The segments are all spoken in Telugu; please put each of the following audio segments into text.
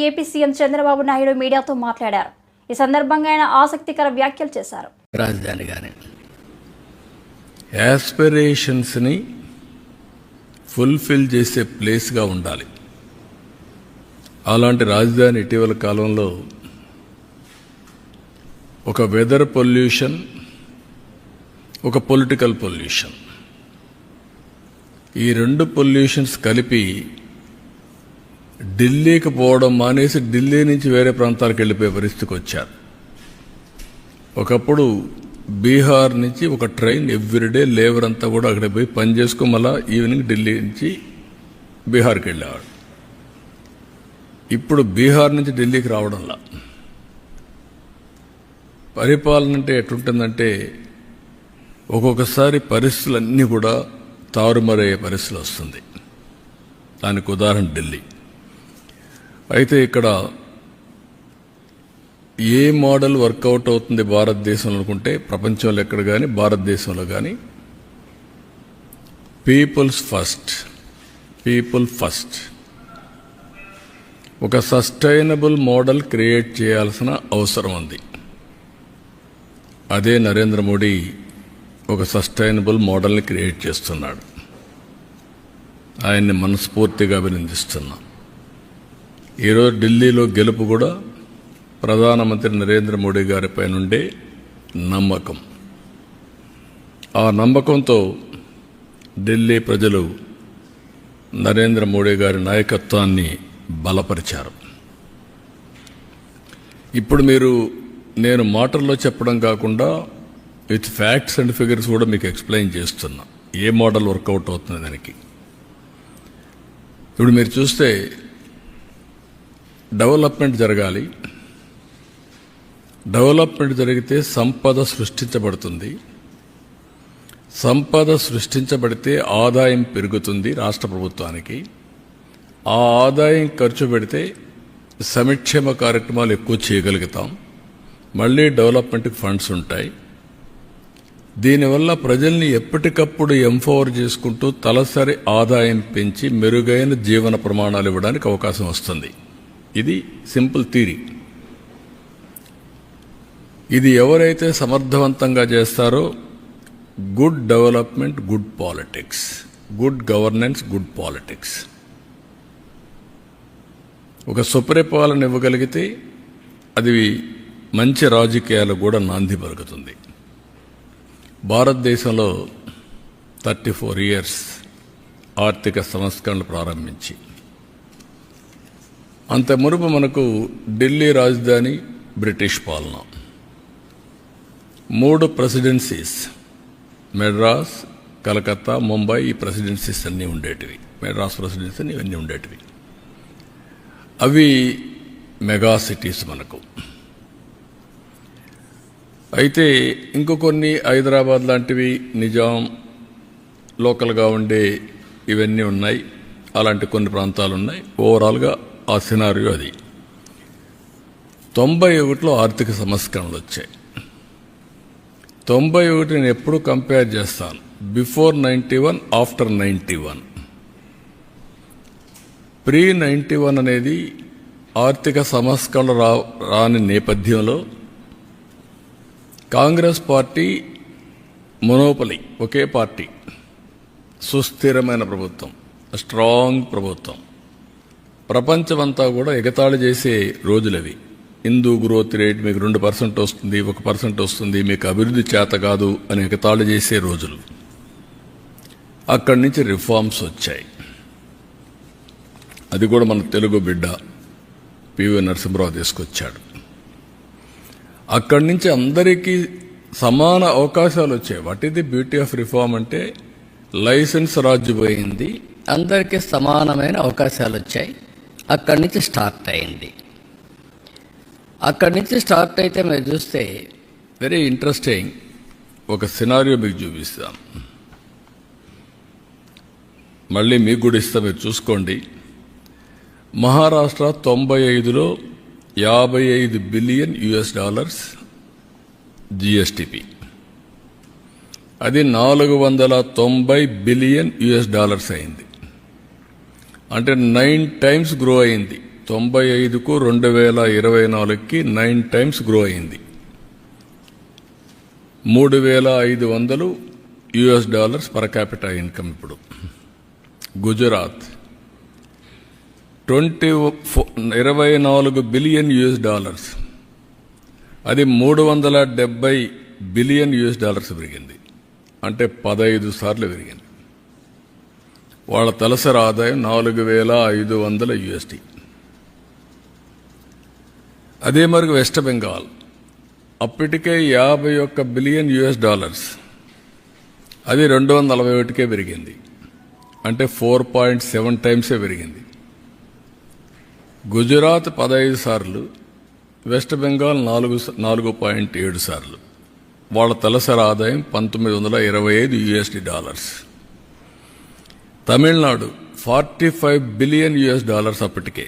ఏపీ సీఎం చంద్రబాబు నాయుడు మీడియాతో మాట్లాడారు. ఈ సందర్భంగా ఆయన ఆసక్తికర వ్యాఖ్యలు చేశారు. రాజధాని గాని యాస్పిరేషన్స్ని ఫుల్ఫిల్ చేసే ప్లేస్గా ఉండాలి. అలాంటి రాజధాని ఇటీవల కాలంలో ఒక వెదర్ పొల్యూషన్, ఒక పొలిటికల్ పొల్యూషన్, ఈ రెండు పొల్యూషన్స్ కలిపి ఢిల్లీకి పోవడం మానేసి ఢిల్లీ నుంచి వేరే ప్రాంతాలకు వెళ్ళిపోయే పరిస్థితికి వచ్చారు. ఒకప్పుడు బీహార్ నుంచి ఒక ట్రైన్ ఎవ్రీడే లేబర్ అంతా కూడా అక్కడికి పోయి పని చేసుకుని మళ్ళా ఈవినింగ్ ఢిల్లీ నుంచి బీహార్కి వెళ్ళేవాడు. ఇప్పుడు బీహార్ నుంచి ఢిల్లీకి రావడంలా పరిపాలన అంటే ఎట్లుంటుందంటే ఒక్కొక్కసారి పరిస్థితులన్నీ కూడా తారుమారయ్యే పరిస్థితులు వస్తుంది. దానికి ఉదాహరణ ఢిల్లీ. అయితే ఇక్కడ ఏ మోడల్ వర్కౌట్ అవుతుంది భారతదేశంలో అనుకుంటే ప్రపంచంలో ఎక్కడ కానీ భారతదేశంలో కానీ పీపుల్స్ ఫస్ట్, పీపుల్ ఫస్ట్, ఒక సస్టైనబుల్ మోడల్ క్రియేట్ చేయాల్సిన అవసరం ఉంది. అదే నరేంద్ర మోడీ ఒక సస్టైనబుల్ మోడల్ని క్రియేట్ చేస్తున్నాడు. ఆయన్ని మనస్ఫూర్తిగా అభినందిస్తున్నాం. ఈరోజు ఢిల్లీలో గెలుపు కూడా ప్రధానమంత్రి నరేంద్ర మోడీ గారిపై నుండే నమ్మకం. ఆ నమ్మకంతో ఢిల్లీ ప్రజలు నరేంద్ర మోడీ గారి నాయకత్వాన్ని బలపరిచారు. ఇప్పుడు నేను మాటల్లో చెప్పడం కాకుండా విత్ ఫ్యాక్ట్స్ అండ్ ఫిగర్స్ కూడా మీకు ఎక్స్ప్లెయిన్ చేస్తున్నా ఏ మోడల్ వర్కౌట్ అవుతుంది దానికి. ఇప్పుడు మీరు చూస్తే డెవలప్మెంట్ జరగాలి. డెవలప్మెంట్ జరిగితే సంపద సృష్టించబడుతుంది. సంపద సృష్టించబడితే ఆదాయం పెరుగుతుంది రాష్ట్ర ప్రభుత్వానికి. ఆ ఆదాయం ఖర్చు పెడితే సంక్షేమ కార్యక్రమాలు ఎక్కువ చేయగలుగుతాం. మళ్ళీ డెవలప్మెంట్కి ఫండ్స్ ఉంటాయి. దీనివల్ల ప్రజల్ని ఎప్పటికప్పుడు ఎంపవర్ చేసుకుంటూ తలసరి ఆదాయం పెంచి మెరుగైన జీవన ప్రమాణాలు ఇవ్వడానికి అవకాశం వస్తుంది. ఇది సింపుల్ థియరీ. ఇది ఎవరైతే సమర్థవంతంగా చేస్తారో good development, good politics, good governance, good politics, ఒక సుపరిపాలన ఇవ్వగలిగితే అది మంచి రాజకీయాలకు కూడా నాంది పలుకుతుంది. భారతదేశంలో 34 ఇయర్స్ ఆర్థిక సంస్కరణలు ప్రారంభించి అంత మునుపు మనకు ఢిల్లీ రాజధాని బ్రిటిష్ పాలన, 3 ప్రెసిడెన్సీస్ మెడ్రాస్, కలకత్తా, ముంబై, ఈ ప్రెసిడెన్సీస్ అన్నీ ఉండేటివి. మెడ్రాస్ ప్రెసిడెన్సీ అని ఇవన్నీ ఉండేటివి. అవి మెగా సిటీస్ మనకు. అయితే ఇంకో కొన్ని హైదరాబాద్ లాంటివి, నిజాం లోకల్గా ఉండే ఇవన్నీ ఉన్నాయి. అలాంటి కొన్ని ప్రాంతాలు ఉన్నాయి. ఓవరాల్గా ఆ సినారియో అది. 91లో ఆర్థిక సంస్కరణలు వచ్చాయి. 91 నేను ఎప్పుడు కంపేర్ చేస్తాను బిఫోర్ 91, ఆఫ్టర్ 91. ప్రీ 91 అనేది ఆర్థిక సంస్కరణలు రాని నేపథ్యంలో కాంగ్రెస్ పార్టీ మొనోపలి, ఒకే పార్టీ, సుస్థిరమైన ప్రభుత్వం, స్ట్రాంగ్ ప్రభుత్వం, ప్రపంచమంతా కూడా ఎగతాళి చేసే రోజులవి. హిందూ గ్రోత్ రేట్ మీకు 2% వస్తుంది, 1% వస్తుంది, మీకు అభివృద్ధి చేత కాదు అని ఎగతాళి చేసే రోజులు. అక్కడి నుంచి రిఫార్మ్స్ వచ్చాయి. అది కూడా మన తెలుగు బిడ్డ పివి నరసింహరావు తీసుకొచ్చాడు. అక్కడి నుంచి అందరికీ సమాన అవకాశాలు వచ్చాయి. What is the beauty of reform అంటే లైసెన్స్ రాజు పోయింది, అందరికీ సమానమైన అవకాశాలు వచ్చాయి. అక్కడి నుంచి స్టార్ట్ అయింది. అక్కడి నుంచి స్టార్ట్ అయితే మీరు చూస్తే వెరీ ఇంట్రెస్టింగ్ ఒక సినారియో మీకు చూపిస్తాం. మళ్ళీ మీకు కూడా ఇస్తా, మీరు చూసుకోండి. మహారాష్ట్ర 95లో $55 బిలియన్ జిఎస్టిపి. అది $490 బిలియన్ అయింది. అంటే 9 టైమ్స్ గ్రో అయింది 95కు 2024కి 9 టైమ్స్ గ్రో అయింది. $3,500 పర్ క్యాపిటల్ ఇన్కమ్. ఇప్పుడు గుజరాత్ $24 బిలియన్, అది $370 బిలియన్ పెరిగింది. అంటే 15 సార్లు పెరిగింది. వాళ్ళ తలసరి ఆదాయం $4,500. అదే మరి వెస్ట్ బెంగాల్ అప్పటికే $51 బిలియన్, అది 241కే పెరిగింది. అంటే 4.7 టైమ్సే పెరిగింది. గుజరాత్ 15 సార్లు, వెస్ట్ బెంగాల్ 4.7 సార్లు. వాళ్ళ తలసరి ఆదాయం $1,925. తమిళనాడు $45 బిలియన్, అప్పటికే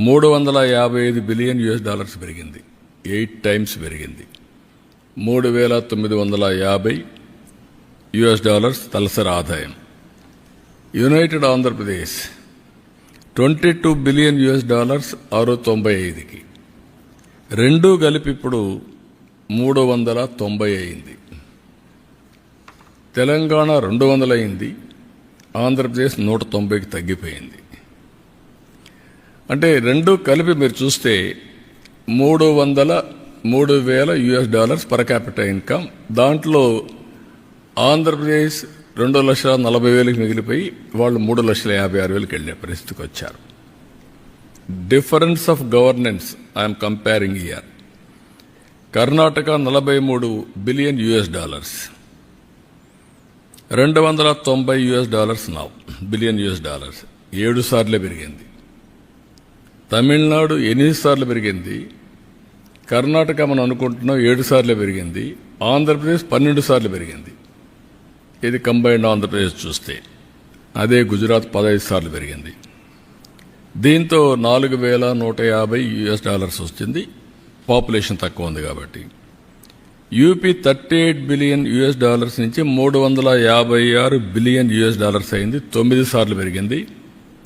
$355 బిలియన్ పెరిగింది. 8 టైమ్స్ పెరిగింది. $3,950 తలసరి ఆదాయం. యునైటెడ్ ఆంధ్రప్రదేశ్ $22 బిలియన్, 695కి. రెండూ కలిపి ఇప్పుడు 390 అయింది. తెలంగాణ 200 అయింది. ఆంధ్రప్రదేశ్ 190కి తగ్గిపోయింది. అంటే రెండూ కలిపి మీరు చూస్తే $3,000 పర్ క్యాపిటల్ ఇన్కమ్. దాంట్లో ఆంధ్రప్రదేశ్ 2,40,000కి మిగిలిపోయి వాళ్ళు 3,56,000కి వెళ్ళే పరిస్థితికి వచ్చారు. Difference of governance I'm comparing year. Karnataka $43 billion, $290 now billion, 7 సార్లే పెరిగింది. తమిళనాడు 8 సార్లు పెరిగింది. కర్ణాటక మనం అనుకుంటున్నాం 7 సార్లే పెరిగింది. ఆంధ్రప్రదేశ్ 12 సార్లు పెరిగింది. ఇది కంబైన్డ్ ఆంధ్రప్రదేశ్ చూస్తే. అదే గుజరాత్ 15 సార్లు పెరిగింది. దీంతో $4,150 వచ్చింది. పాపులేషన్ తక్కువ ఉంది కాబట్టి. యూపీ $38 బిలియన్ నుంచి $356 బిలియన్ అయింది. 9 సార్లు పెరిగింది.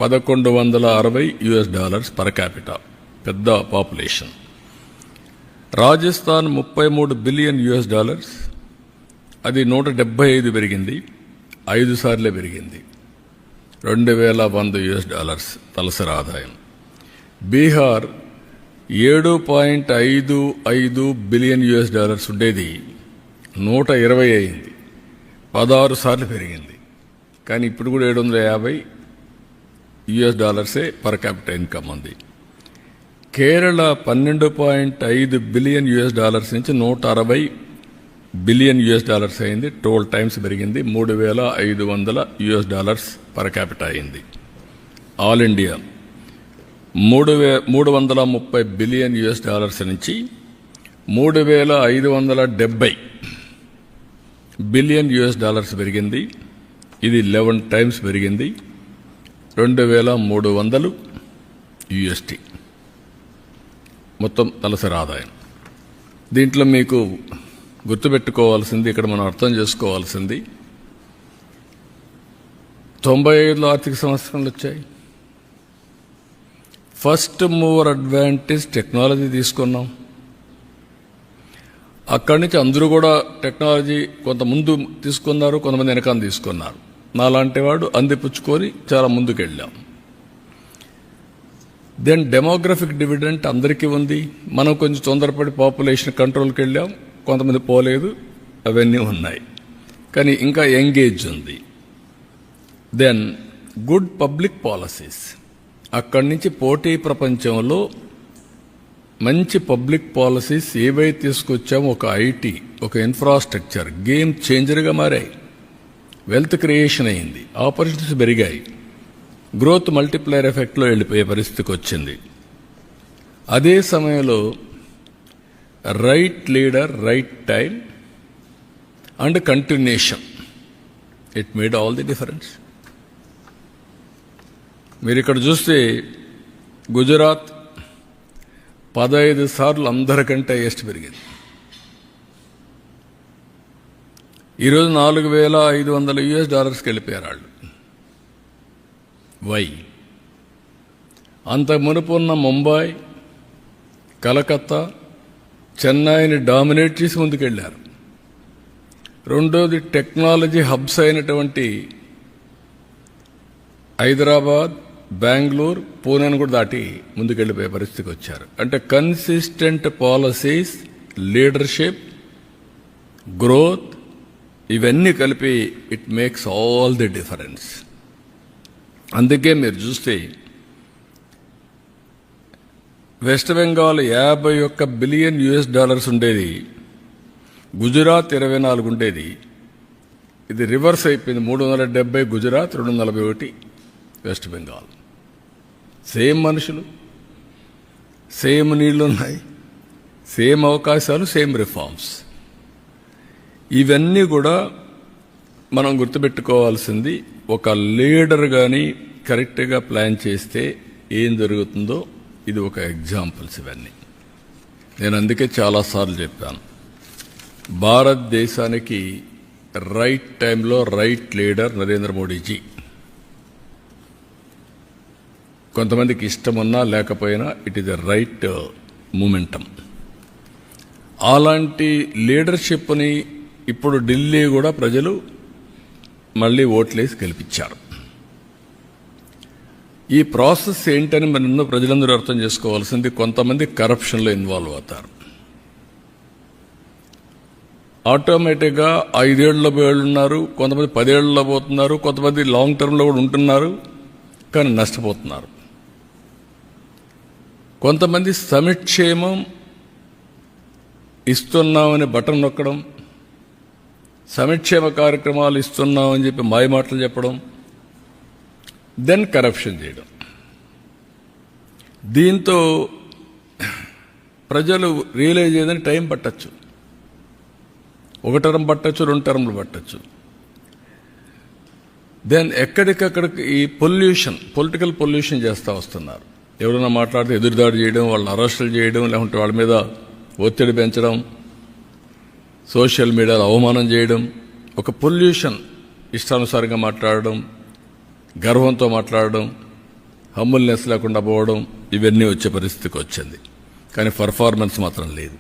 $1,160 పర్ క్యాపిటా. పెద్ద పాపులేషన్. రాజస్థాన్ $33 బిలియన్, అది 175 పెరిగింది. 5 సార్లే పెరిగింది. $2,100 తలసరి ఆదాయం. బీహార్ $7.55 బిలియన్ ఉండేది 120 అయింది. 16 సార్లు పెరిగింది. కానీ ఇప్పుడు కూడా $750 పర్ క్యాపిటల్ ఇన్కమ్ ఉంది. కేరళ $12.5 బిలియన్ నుంచి $160 బిలియన్ అయింది. 12 టైమ్స్ పెరిగింది. $3,500 పర్ క్యాపిటల్ అయింది. ఆల్ ఇండియా $330 బిలియన్ నుంచి $3,570 బిలియన్ పెరిగింది. ఇది 11 టైమ్స్ పెరిగింది. 2,300 మొత్తం తలసరి ఆదాయం. దీంట్లో మీకు గుర్తుపెట్టుకోవాల్సింది, ఇక్కడ మనం అర్థం చేసుకోవాల్సింది, 95లో ఆర్థిక సంవత్సరాలు వచ్చాయి. ఫస్ట్ మూవర్ అడ్వాంటేజ్ టెక్నాలజీ తీసుకున్నాం. అక్కడి నుంచి అందరూ కూడా టెక్నాలజీ కొంత ముందు తీసుకున్నారు, కొంతమంది వెనకాల తీసుకున్నారు. నాలాంటి వాడు అందిపుచ్చుకొని చాలా ముందుకెళ్ళాం. దెన్ డెమోగ్రఫిక్ డివిడెంట్ అందరికీ ఉంది. మనం కొంచెం తొందరపడి పాపులేషన్ కంట్రోల్కి వెళ్ళాం, కొంతమంది పోలేదు, అవన్నీ ఉన్నాయి. కానీ ఇంకా ఎంగేజ్ ఉంది. Then good public policies. అక్కడి నుంచి పోటీ ప్రపంచంలో మంచి పబ్లిక్ పాలసీస్ ఏవైతే తీసుకొచ్చామో, ఒక ఐటీ, ఒక ఇన్ఫ్రాస్ట్రక్చర్ గేమ్ చేంజర్గా మారాయి. వెల్త్ క్రియేషన్ అయింది, ఆపర్చునిటీస్ పెరిగాయి, గ్రోత్ మల్టిప్లైర్ ఎఫెక్ట్లో వెళ్ళిపోయే పరిస్థితికి వచ్చింది. అదే సమయంలో right leader, right time and continuation, it made all the difference. మీరు ఇక్కడ చూస్తే గుజరాత్ 15 సార్లు అందరికంటే హైయెస్ట్ పెరిగింది. ఈరోజు $4,500 వెళ్ళిపోయారు వాళ్ళు. వై? అంత మునుపు ఉన్న ముంబై, కలకత్తా, చెన్నైని డామినేట్ చేసి ముందుకెళ్లారు. రెండోది టెక్నాలజీ హబ్స్ అయినటువంటి హైదరాబాద్, బెంగళూరు, పూణేను కూడా దాటి ముందుకెళ్ళిపోయే పరిస్థితికి వచ్చారు. అంటే కన్సిస్టెంట్ పాలసీస్, లీడర్షిప్, గ్రోత్ ఇవన్నీ కలిపి it makes all the difference. అందుకే మీరు చూస్తే వెస్ట్ బెంగాల్ 51 బిలియన్ US$ ఉండేది, గుజరాత్ 24 ఉండేది. ఇది రివర్స్ అయిపోయింది. 370 గుజరాత్, 241 వెస్ట్ బెంగాల్. సేమ్ మనుషులు, సేమ్ నీళ్లు ఉన్నాయి, సేమ్ అవకాశాలు, సేమ్ రిఫార్మ్స్. ఇవన్నీ కూడా మనం గుర్తుపెట్టుకోవాల్సింది. ఒక లీడర్ కానీ కరెక్ట్గా ప్లాన్ చేస్తే ఏం జరుగుతుందో ఇది ఒక ఎగ్జాంపుల్స్. ఇవన్నీ నేను అందుకే చాలాసార్లు చెప్పాను, భారతదేశానికి రైట్ టైంలో రైట్ లీడర్ నరేంద్ర మోడీజీ. కొంతమందికి ఇష్టమున్నా లేకపోయినా it is the right momentum. అలాంటి లీడర్షిప్ని ఇప్పుడు ఢిల్లీ కూడా ప్రజలు మళ్ళీ ఓట్లేసి గెలిపించారు. ఈ ప్రాసెస్ ఏంటని మన ప్రజలందరూ అర్థం చేసుకోవాల్సింది. కొంతమంది కరప్షన్లో ఇన్వాల్వ్ అవుతారు. ఆటోమేటిక్గా 5 ఏళ్లలో పోయేళ్ళున్నారు, కొంతమంది 10 ఏళ్లలో పోతున్నారు, కొంతమంది లాంగ్ టర్మ్లో కూడా ఉంటున్నారు, కానీ నష్టపోతున్నారు. కొంతమంది సంక్షేమం ఇస్తున్నామని బటన్ నొక్కడం, సంక్షేమ కార్యక్రమాలు ఇస్తున్నామని చెప్పి మాయమాటలు చెప్పడం, దెన్ కరప్షన్ చేయడం. దీంతో ప్రజలు రియలైజ్ చేయడానికి టైం పట్టచ్చు. 1 టర్మ్ పట్టచ్చు, 2 టర్మ్లు పట్టచ్చు. దెన్ ఎక్కడికక్కడికి ఈ పొలిటికల్ పొల్యూషన్ చేస్తూ వస్తున్నారు. ఎవరైనా మాట్లాడితే ఎదురుదాడి చేయడం, వాళ్ళని అరెస్టులు చేయడం, లేకుంటే వాళ్ళ మీద ఒత్తిడి పెంచడం, సోషల్ మీడియాలో అవమానం చేయడం, ఒక పొల్యూషన్. ఇష్టానుసారంగా మాట్లాడడం, గర్వంతో మాట్లాడడం, హంబుల్నెస్ లేకుండా పోవడం, ఇవన్నీ వచ్చే పరిస్థితికి వచ్చింది. కానీ పర్ఫార్మెన్స్ మాత్రం లేదు.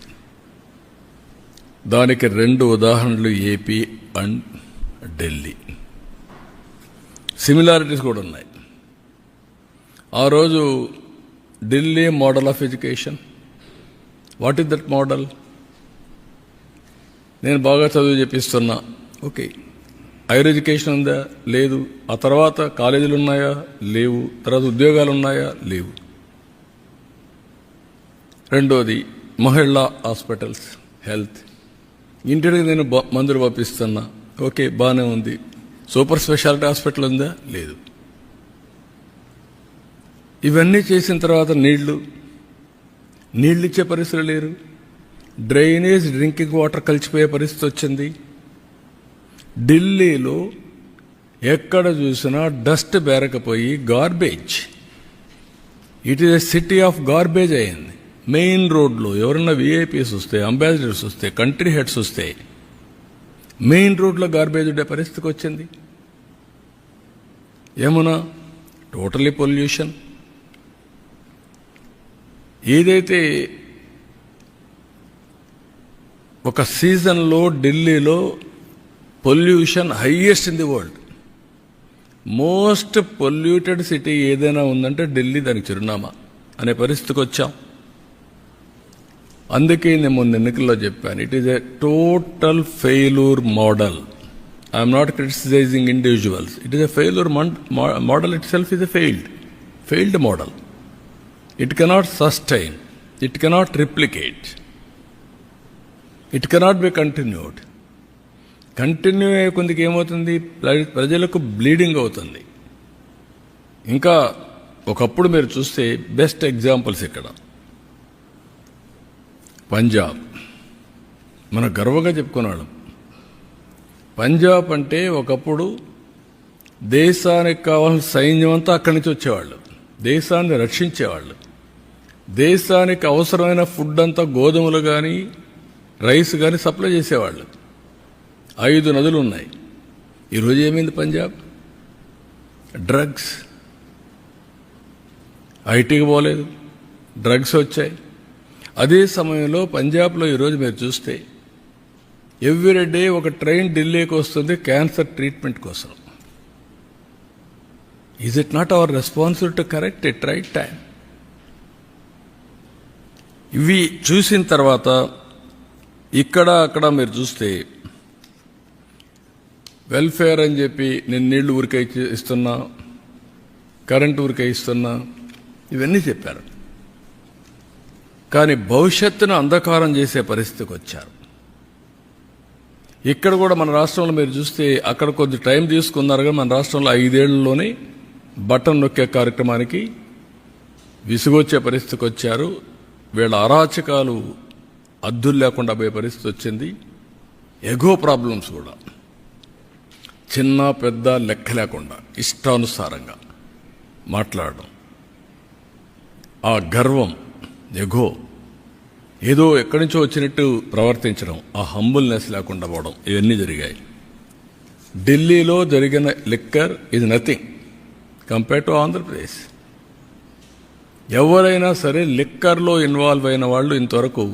దానికి 2 ఉదాహరణలు ఏపీ అండ్ ఢిల్లీ. సిమిలారిటీస్ కూడా ఉన్నాయి. ఆ రోజు Delhi model of education, what is that model? నేను బాగా చదువు చెప్పిస్తున్నా, ఓకే. హైయర్ ఎడ్యుకేషన్ ఉందా? లేదు. ఆ తర్వాత కాలేజీలు ఉన్నాయా? లేవు. తర్వాత ఉద్యోగాలు ఉన్నాయా? లేవు. రెండోది మహిళా హాస్పిటల్స్, హెల్త్. ఇంటికి నేను మందులు పంపిస్తున్నా, ఓకే, బాగానే ఉంది. సూపర్ స్పెషాలిటీ హాస్పిటల్ ఉందా? లేదు. ఇవన్నీ చేసిన తర్వాత నీళ్లు ఇచ్చే పరిస్థితులు లేరు. డ్రైనేజ్, డ్రింకింగ్ వాటర్ కలిసిపోయే పరిస్థితి వచ్చింది. ఢిల్లీలో ఎక్కడ చూసినా డస్ట్ బేరకపోయి garbage. It is a city of garbage అయింది. మెయిన్ రోడ్లో ఎవరన్నా విఐపీస్ వస్తే, అంబాసిడర్స్ వస్తే, కంట్రీ హెడ్స్ వస్తే మెయిన్ రోడ్లో గార్బేజ్ ఉండే పరిస్థితికి వచ్చింది. ఏమన్నా టోటలీ పొల్యూషన్. ఏదైతే ఒక సీజన్లో ఢిల్లీలో pollution highest in the world, most polluted city ఏదైనా ఉందంటే ఢిల్లీ దానికి చిరునామా అనే పరిస్థితికి వచ్చాం. అందుకే నేను మొన్న ఎన్నికల్లో చెప్పాను, it is a total failure model. I'm not criticising individuals. It is a failure model. Itself is a failed model. It cannot sustain, it cannot replicate, it cannot be continued. Continue అయ్యే కొందికి ఏమవుతుంది? ప్రజలకు బ్లీడింగ్ అవుతుంది. ఇంకా ఒకప్పుడు మీరు చూస్తే బెస్ట్ ఎగ్జాంపుల్స్ ఇక్కడ పంజాబ్. మనం గర్వంగా చెప్పుకున్నాడు. పంజాబ్ అంటే ఒకప్పుడు దేశానికి కావాల్సిన సైన్యం అంతా అక్కడి నుంచి వచ్చేవాళ్ళు, దేశాన్ని రక్షించేవాళ్ళు. దేశానికి అవసరమైన ఫుడ్ అంతా గోధుమలు కానీ రైస్ కానీ సప్లై చేసేవాళ్ళు. 5 నదులు ఉన్నాయి. ఈరోజు ఏమైంది? పంజాబ్ డ్రగ్స్. ఐటీకి పోలేదు, డ్రగ్స్ వచ్చాయి. అదే సమయంలో పంజాబ్లో ఈరోజు మీరు చూస్తే ఎవ్రీ డే ఒక ట్రైన్ ఢిల్లీకి వస్తుంది క్యాన్సర్ ట్రీట్మెంట్ కోసం. Is it not our responsibility to correct it right time? ఇవి చూసిన తర్వాత ఇక్కడ అక్కడ మీరు చూస్తే వెల్ఫేర్ అని చెప్పి నేను నీళ్లు ఊరికే ఇస్తున్నా, కరెంటు ఊరికే ఇస్తున్నా, ఇవన్నీ చెప్పారు. కానీ భవిష్యత్తును అంధకారం చేసే పరిస్థితికి వచ్చారు. ఇక్కడ కూడా మన రాష్ట్రంలో మీరు చూస్తే అక్కడ కొద్ది టైం తీసుకున్నారు, కానీ మన రాష్ట్రంలో 5 ఏళ్లలోనే బటన్ నొక్కే కార్యక్రమానికి విసుగొచ్చే పరిస్థితికి వచ్చారు. వీళ్ళ అరాచకాలు అద్దులు లేకుండా పోయే పరిస్థితి వచ్చింది. ఎగో ప్రాబ్లమ్స్ కూడా చిన్న పెద్ద లెక్క లేకుండా ఇష్టానుసారంగా మాట్లాడడం, ఆ గర్వం, ఎగో, ఏదో ఎక్కడి నుంచో వచ్చినట్టు ప్రవర్తించడం, ఆ హంబుల్నెస్ లేకుండా పోవడం, ఇవన్నీ జరిగాయి. ఢిల్లీలో జరిగిన లిక్కర్ ఇది నథింగ్ కంపేర్ టు ఆంధ్రప్రదేశ్. ఎవరైనా సరే లిక్కర్లో ఇన్వాల్వ్ అయిన వాళ్ళు ఇంతవరకు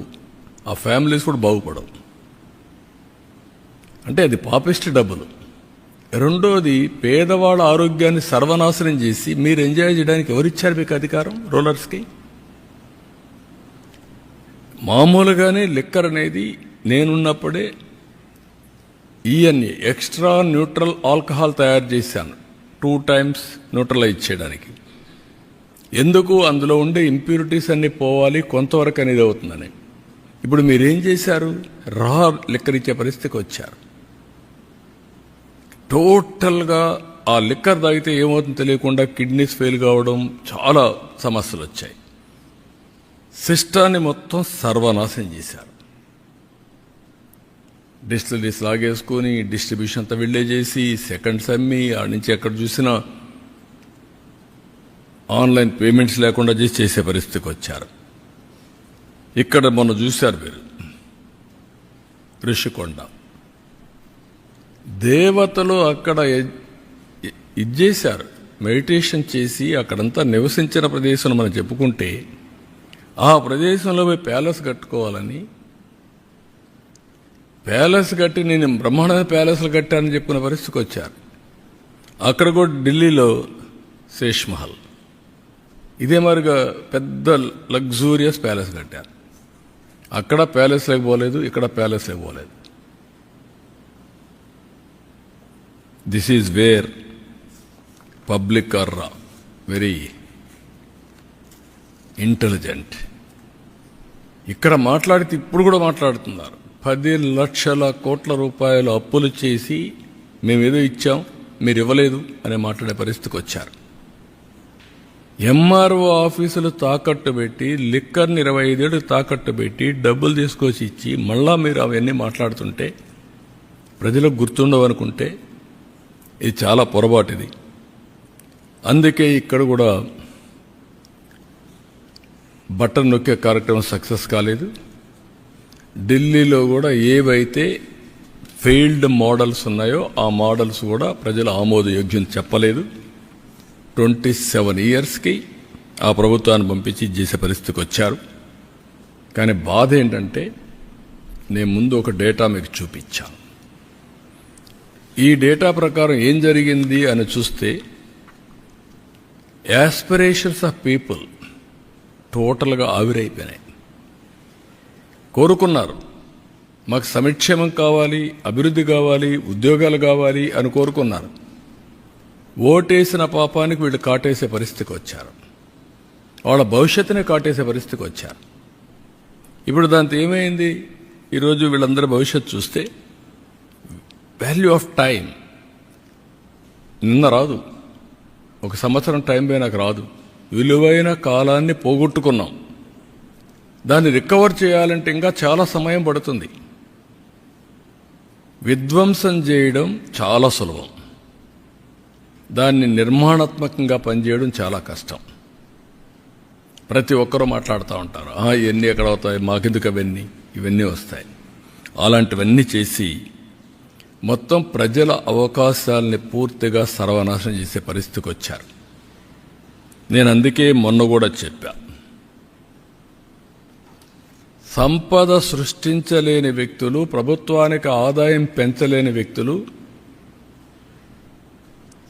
ఆ ఫ్యామిలీస్ కూడా బాగుపడవు. అంటే అది పాపిస్ట్ డబ్బులు. రెండోది, పేదవాళ్ళ ఆరోగ్యాన్ని సర్వనాశనం చేసి మీరు ఎంజాయ్ చేయడానికి ఎవరిచ్చారు మీకు అధికారం? రూలర్స్కి. మామూలుగానే లిక్కర్ అనేది నేనున్నప్పుడే ఈఎన్ఏ ఎక్స్ట్రా న్యూట్రల్ ఆల్కహాల్ తయారు చేశాను 2 times న్యూట్రలైజ్ చేయడానికి. ఎందుకు? అందులో ఉండే ఇంప్యూరిటీస్ అన్ని పోవాలి, కొంతవరకు అనేది అవుతుందని. ఇప్పుడు మీరేం చేశారు? రా లిక్కర్ ఇచ్చే పరిస్థితికి వచ్చారు. టోటల్గా ఆ లిక్కర్ తాగితే ఏమవుతుందో తెలియకుండా కిడ్నీస్ ఫెయిల్ కావడం, చాలా సమస్యలు వచ్చాయి. సిస్టాన్ని మొత్తం సర్వనాశనం చేశారు. డిస్టిలరీస్ లాగేసుకొని డిస్ట్రిబ్యూషన్ అంతా వెళ్ళే చేసి సెకండ్స్ అమ్మి ఆడ నుంచి ఎక్కడ చూసినా ఆన్లైన్ పేమెంట్స్ లేకుండా చేసే పరిస్థితికి వచ్చారు. ఇక్కడ మొన్న చూశారు మీరు ఋషికొండ దేవతలు అక్కడ ఇది చేశారు, మెడిటేషన్ చేసి అక్కడంతా నివసించిన ప్రదేశం మనం చెప్పుకుంటే ఆ ప్రదేశంలో పోయి ప్యాలెస్ కట్టుకోవాలని, ప్యాలెస్ కట్టి నేను బ్రహ్మాండమైన ప్యాలెస్లు కట్టానని చెప్పుకునే పరిస్థితికి వచ్చారు. అక్కడ కూడా ఢిల్లీలో శేష్ మహల్ ఇదే మరిగా పెద్ద లగ్జూరియస్ ప్యాలెస్ కట్టారు. అక్కడ ప్యాలెస్ లేకపోలేదు, ఇక్కడ ప్యాలెస్ లేకపోలేదు. This is where public are very intelligent. ఇక్కడ మాట్లాడితే ఇప్పుడు కూడా మాట్లాడుతున్నారు. 10 లక్షల కోట్ల రూపాయలు అప్పులు చేసి మేమేదో ఇచ్చాం మీరు ఇవ్వలేదు అనే మాట్లాడే పరిస్థితికి వచ్చారు. ఎంఆర్ఓ ఆఫీసులు తాకట్టు పెట్టి లిక్కర్ని 25 ఏళ్ళు తాకట్టు పెట్టి డబ్బులు తీసుకొచ్చి ఇచ్చి మళ్ళా మీరు అవన్నీ మాట్లాడుతుంటే ప్రజలకు గుర్తుండవనుకుంటే ఇది చాలా పొరపాటిది. అందుకే ఇక్కడ కూడా బటన్ నొక్కే కార్యక్రమం సక్సెస్ కాలేదు. ఢిల్లీలో కూడా ఏవైతే ఫెయిల్డ్ మోడల్స్ ఉన్నాయో ఆ మోడల్స్ కూడా ప్రజలు ఆమోదయోగ్యం చెప్పలేదు. 27 yearsకి ఆ ప్రభుత్వాన్ని పంపించి చేసే పరిస్థితికి వచ్చారు. కానీ బాధ ఏంటంటే నేను ముందు ఒక డేటా మీకు చూపించాను. ఈ డేటా ప్రకారం ఏం జరిగింది అని చూస్తే యాస్పిరేషన్స్ ఆఫ్ పీపుల్ టోటల్గా ఆవిరైపోయినాయి. కోరుకున్నారు మాకు సంక్షేమం కావాలి, అభివృద్ధి కావాలి, ఉద్యోగాలు కావాలి అని కోరుకున్నారు. ఓటేసిన పాపానికి వీళ్ళు కాటేసే పరిస్థితికి వచ్చారు. వాళ్ళ భవిష్యత్తునే కాటేసే పరిస్థితికి వచ్చారు. ఇప్పుడు దాంతో ఏమైంది? ఈరోజు వీళ్ళందరి భవిష్యత్తు చూస్తే వాల్యూ ఆఫ్ టైం నిన్న రాదు, 1 సంవత్సరం టైం పోయినాక రాదు. విలువైన కాలాన్ని పోగొట్టుకున్నాం. దాన్ని రికవర్ చేయాలంటే ఇంకా చాలా సమయం పడుతుంది. విధ్వంసం చేయడం చాలా సులభం, దాన్ని నిర్మాణాత్మకంగా పనిచేయడం చాలా కష్టం. ప్రతి ఒక్కరూ మాట్లాడుతూ ఉంటారు, ఇవన్నీ ఎక్కడ అవుతాయి, మాకెందుకు అవన్నీ, ఇవన్నీ వస్తాయి. అలాంటివన్నీ చేసి మొత్తం ప్రజల అవకాశాలని పూర్తిగా సర్వనాశనం చేసే పరిస్థితికి వచ్చారు. నేను అందుకే మొన్న కూడా చెప్పా, సంపద సృష్టించలేని వ్యక్తులు, ప్రభుత్వానికి ఆదాయం పెంచలేని వ్యక్తులు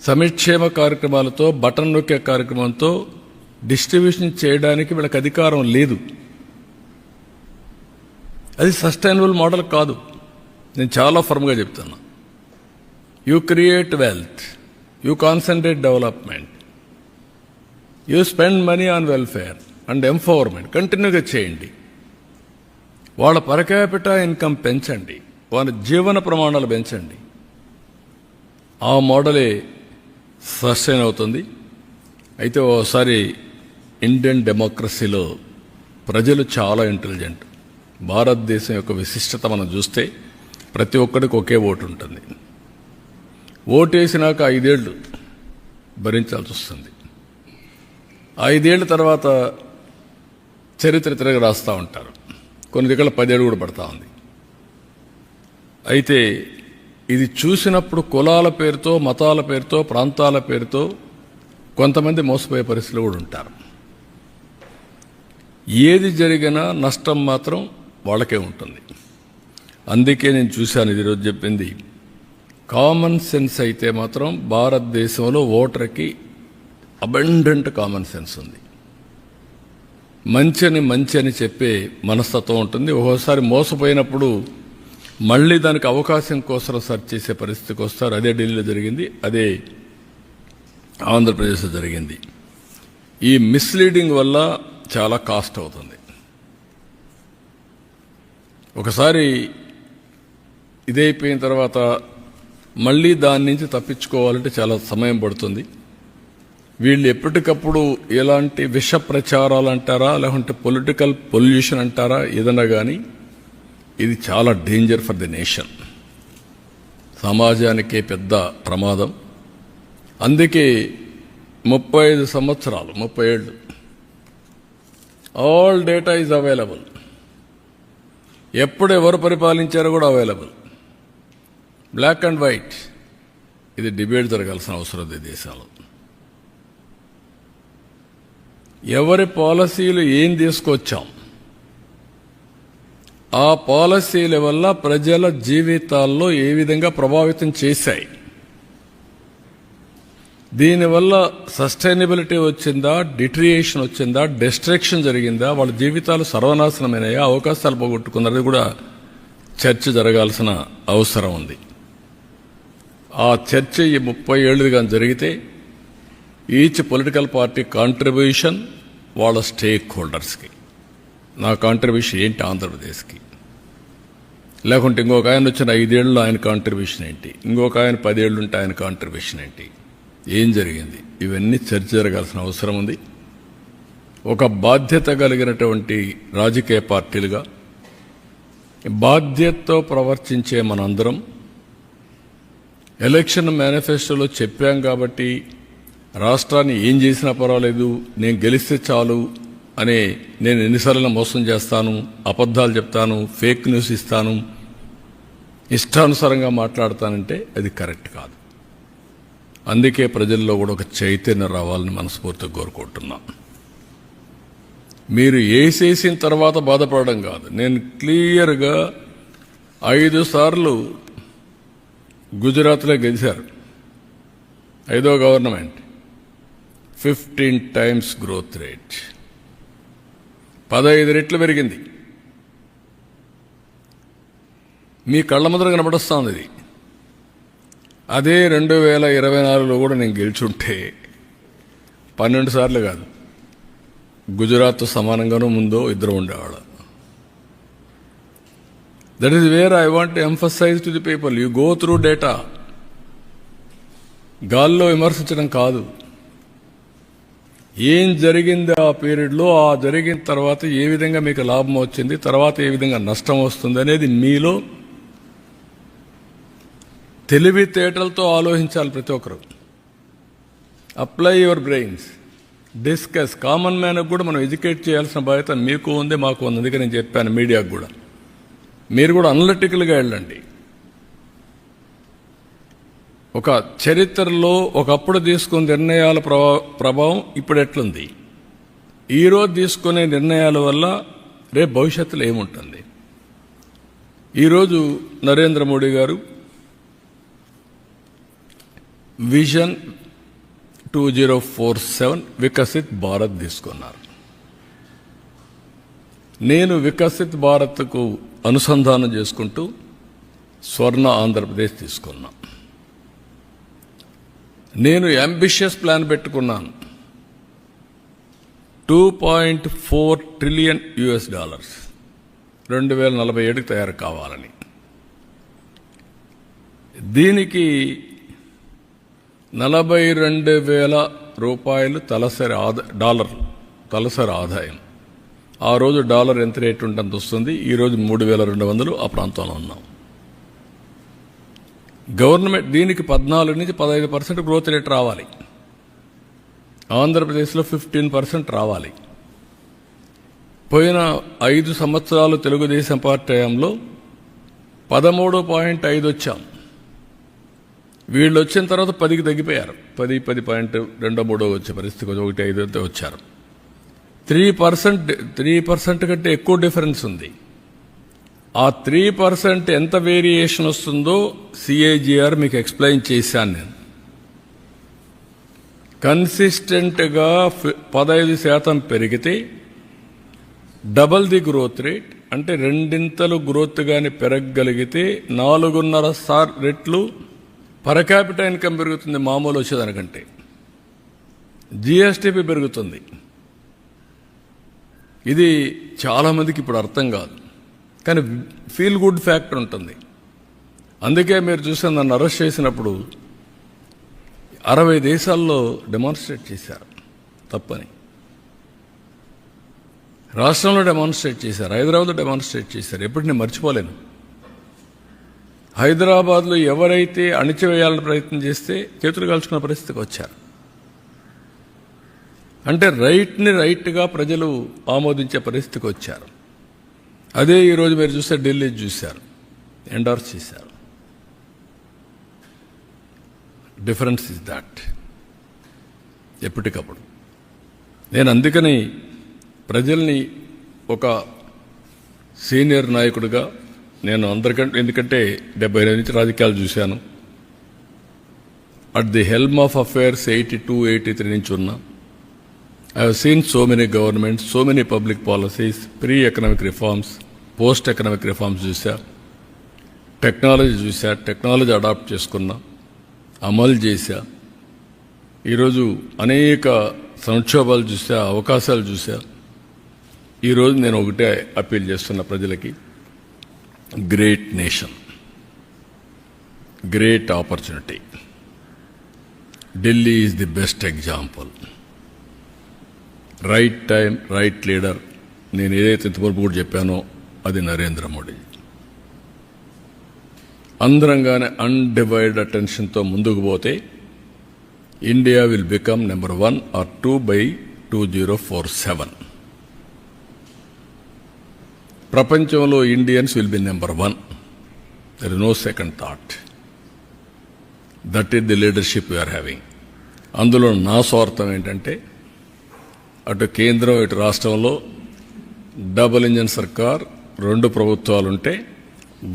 సంక్షేమ కార్యక్రమాలతో, బటన్ నొక్కే కార్యక్రమంతో డిస్ట్రిబ్యూషన్ చేయడానికి వీళ్ళకి అధికారం లేదు. అది సస్టైనబుల్ మోడల్ కాదు. నేను చాలా ఫర్మ్గా చెప్తున్నా. You create wealth, you concentrate development, you spend money on welfare and empowerment. కంటిన్యూగా చేయండి. వాళ్ళ పర్ క్యాపిటా ఇన్కమ్ పెంచండి, వాళ్ళ జీవన ప్రమాణాలు పెంచండి. ఆ మోడలే సస్టైన్ అవుతుంది. అయితే ఓసారి ఇండియన్ డెమోక్రసీలో ప్రజలు చాలా ఇంటెలిజెంట్. భారతదేశం యొక్క విశిష్టత మనం చూస్తే ప్రతి ఒక్కరికి ఒకే ఓటు ఉంటుంది. ఓటేసినాక 5 ఏళ్ళు భరించాల్సి వస్తుంది. 5 ఏళ్ళ తర్వాత చరిత్ర తిరగ రాస్తూ ఉంటారు. కొన్ని దగ్గర 10 ఏళ్ళు కూడా పడతా ఉంది. అయితే ఇది చూసినప్పుడు కులాల పేరుతో, మతాల పేరుతో, ప్రాంతాల పేరుతో కొంతమంది మోసపోయే పరిస్థితులు కూడా ఉంటారు. ఏది జరిగినా నష్టం మాత్రం వాళ్ళకే ఉంటుంది. అందుకే నేను చూశాను ఈరోజు చెప్పింది, కామన్ సెన్స్ అయితే మాత్రం భారతదేశంలో ఓటర్కి అబండెంట్ కామన్ సెన్స్ ఉంది. మంచి అని చెప్పే మనస్తత్వం ఉంటుంది. ఒక్కోసారి మోసపోయినప్పుడు మళ్ళీ దానికి అవకాశం కోసం సెర్చ్ చేసే పరిస్థితికి వస్తారు. అదే ఢిల్లీలో జరిగింది, అదే ఆంధ్రప్రదేశ్లో జరిగింది. ఈ మిస్లీడింగ్ వల్ల చాలా కాస్ట్ అవుతుంది. ఒకసారి ఇదైపోయిన తర్వాత మళ్ళీ దాని నుంచి తప్పించుకోవాలంటే చాలా సమయం పడుతుంది. వీళ్ళు ఎప్పటికప్పుడు ఎలాంటి విష ప్రచారాలు అంటారా, లేకుంటే పొలిటికల్ పొల్యూషన్ అంటారా, ఏదన్నా కానీ ఇది చాలా డేంజర్ ఫర్ ది నేషన్. సమాజానికే పెద్ద ప్రమాదం. అందుకే 35 సంవత్సరాలు, 30 ఏళ్ళు ఆల్ డేటా ఈజ్ అవైలబుల్. ఎప్పుడు ఎవరు పరిపాలించారో కూడా అవైలబుల్, బ్లాక్ అండ్ వైట్. ఇది డిబేట్ జరగాల్సిన అవసరం ఉంది దేశాలు. ఎవరి పాలసీలు ఏం తీసుకొచ్చాం, ఆ పాలసీల వల్ల ప్రజల జీవితాల్లో ఏ విధంగా ప్రభావితం చేశాయి, దీనివల్ల సస్టైనబిలిటీ వచ్చిందా, డిట్రియేషన్ వచ్చిందా, డిస్ట్రక్షన్ జరిగిందా, వాళ్ళ జీవితాలు సర్వనాశనమైనాయా, అవకాశాలు పోగొట్టుకున్నది కూడా చర్చ జరగాల్సిన అవసరం ఉంది. ఆ చర్చ ఈ 30 ఏళ్ళుగా జరిగితే ఈచ్ పొలిటికల్ పార్టీ కాంట్రిబ్యూషన్ వాళ్ళ స్టేక్ హోల్డర్స్కి, నా కాంట్రిబ్యూషన్ ఏంటి ఆంధ్రప్రదేశ్కి, లేకుంటే ఇంకొక ఆయన వచ్చిన 5 ఏళ్ళు ఆయన కాంట్రిబ్యూషన్ ఏంటి, ఇంకొక ఆయన 10 ఏళ్ళు ఉంటే ఆయన కాంట్రిబ్యూషన్ ఏంటి, ఏం జరిగింది, ఇవన్నీ చర్చ జరగాల్సిన అవసరం ఉంది. ఒక బాధ్యత కలిగినటువంటి రాజకీయ పార్టీలుగా బాధ్యతతో ప్రవర్తించే మనందరం ఎలక్షన్ మేనిఫెస్టోలో చెప్పాం కాబట్టి రాష్ట్రాన్ని ఏం చేసినా పర్వాలేదు, నేను గెలిస్తే చాలు అనే, నేను ఎన్నిసార్లు మోసం చేస్తాను, అబద్ధాలు చెప్తాను, ఫేక్ న్యూస్ ఇస్తాను, ఇష్టానుసారంగా మాట్లాడతానంటే అది కరెక్ట్ కాదు. అందుకే ప్రజల్లో కూడా ఒక చైతన్యం రావాలని మనస్ఫూర్తిగా కోరుకుంటున్నాం. మీరు వేసేసిన తర్వాత బాధపడడం కాదు. నేను క్లియర్గా 5 సార్లు గుజరాత్లో గెలిచారు, 5వ గవర్నమెంట్, 15 times గ్రోత్ రేట్, 15 రెట్లు పెరిగింది. మీ కళ్ళ ముందర కనబడుస్తుంది ఇది. అదే 2024లో కూడా నేను గెలిచుంటే 12 సార్లు కాదు, గుజరాత్ సమానంగానూ ముందో ఇద్దరు ఉండేవాళ్ళు. That is where I want to emphasise to the people. You go through data. గాల్లో విమర్శించడం కాదు. ఏం జరిగింది ఆ పీరియడ్లో, ఆ జరిగిన తర్వాత ఏ విధంగా మీకు లాభం వచ్చింది, తర్వాత ఏ విధంగా నష్టం వస్తుంది అనేది మీలో తెలివితేటలతో ఆలోచించాలి ప్రతి ఒక్కరు. Apply your brains, discuss. Common మ్యాన్కి కూడా మనం ఎడ్యుకేట్ చేయాల్సిన బాధ్యత మీకు ఉంది, మాకు ఉంది. అందుకే నేను చెప్పాను మీడియాకు కూడా, మీరు కూడా అనలిటికల్గా వెళ్ళండి. ఒక చరిత్రలో ఒకప్పుడు తీసుకున్న నిర్ణయాల ప్రభావం ఇప్పుడు ఎట్లుంది, ఈరోజు తీసుకునే నిర్ణయాల వల్ల రేపు భవిష్యత్తులో ఏముంటుంది. ఈరోజు నరేంద్ర మోడీ గారు విజన్ 2047 వికసిత్ భారత్ తీసుకున్నారు. నేను వికసిత్ భారత్కు అనుసంధానం చేసుకుంటూ స్వర్ణ ఆంధ్రప్రదేశ్ తీసుకున్నా. నేను అంబిషియస్ ప్లాన్ పెట్టుకున్నాను. $2.4 ట్రిలియన్ 2047కి తయారు కావాలని. దీనికి 42,000 రూపాయలు తలసరి ఆదాయం. ఆ రోజు డాలర్ ఎంత రేటు ఉంటే అంత వస్తుంది. ఈరోజు 3,200 ఆ ప్రాంతంలో ఉన్నాం. గవర్నమెంట్ దీనికి 14 నుంచి 15% గ్రోత్ రేట్ రావాలి. ఆంధ్రప్రదేశ్లో 15% రావాలి. పోయిన 5 సంవత్సరాలు తెలుగుదేశం పార్టీ హయాంలో 13.5 వచ్చాం. వీళ్ళు వచ్చిన తర్వాత 10కి తగ్గిపోయారు. 10.2 వచ్చే పరిస్థితి 1.5 వచ్చారు. 3% కంటే ఎక్కువ డిఫరెన్స్ ఉంది. ఆ 3% ఎంత వేరియేషన్ వస్తుందో CAGR మీకు ఎక్స్ప్లెయిన్ చేశాను నేను. కన్సిస్టెంట్గా 15% పెరిగితే డబల్ ది గ్రోత్ రేట్, అంటే రెండింతలు గ్రోత్ గాని పెరగగలిగితే 4.5 రెట్లు పర్ క్యాపిటల్ ఇన్కమ్ పెరుగుతుంది. మామూలు వచ్చేదానికంటే GSTP పెరుగుతుంది. ఇది చాలామందికి ఇప్పుడు అర్థం కాదు, కానీ ఫీల్ గుడ్ ఫ్యాక్టర్ ఉంటుంది. అందుకే మీరు చూస్తే నన్ను అరెస్ట్ చేసినప్పుడు 60 దేశాల్లో డెమాన్స్ట్రేట్ చేశారు తప్పని. రాష్ట్రంలో డెమాన్స్ట్రేట్ చేశారు, హైదరాబాద్లో డెమాన్స్ట్రేట్ చేశారు. ఎప్పుడు నేను మర్చిపోలేను. హైదరాబాద్లో ఎవరైతే అణిచివేయాలని ప్రయత్నం చేస్తే చేతులు కాల్చుకున్న పరిస్థితికి వచ్చారు. అంటే రైట్ని రైట్గా ప్రజలు ఆమోదించే పరిస్థితికి వచ్చారు. అదే ఈరోజు మీరు చూస్తే ఢిల్లీ చూశారు, ఎండార్స్ చేశారు. Difference is that. ఎప్పటికప్పుడు నేను అందుకని ప్రజల్ని ఒక సీనియర్ నాయకుడిగా నేను అందరికంటే, ఎందుకంటే 70 నుంచి రాజకీయాలు చూశాను. At the helm of affairs 82-83 నుంచి ఉన్నా. I have seen so many governments, so many public policies, pre-economic reforms, post-economic reforms చూసా, టెక్నాలజీ చూసా, టెక్నాలజీ అడాప్ట్ చేసుకున్నా, అమలు చేశా. ఈరోజు అనేక సంక్షోభాలు చూసా, అవకాశాలు చూసా. ఈరోజు నేను ఒకటే అప్పీల్ చేస్తున్న ప్రజలకి, great nation, great opportunity. Delhi is the best example. Right time, right leader. నేను ఏదైతే ఇంతవరకు కూడా చెప్పానో అది నరేంద్ర మోడీ. అందరంగానే అన్డివైడెడ్ అటెన్షన్తో ముందుకు పోతే India will become number 1 or 2 by 2047. ప్రపంచంలో Indians will be number 1. There is no second thought. That is the leadership we are having. అందులో నా స్వార్థం ఏంటంటే, అటు కేంద్రం ఇటు రాష్ట్రంలో డబుల్ ఇంజన్ సర్కార్, 2 ప్రభుత్వాలు ఉంటే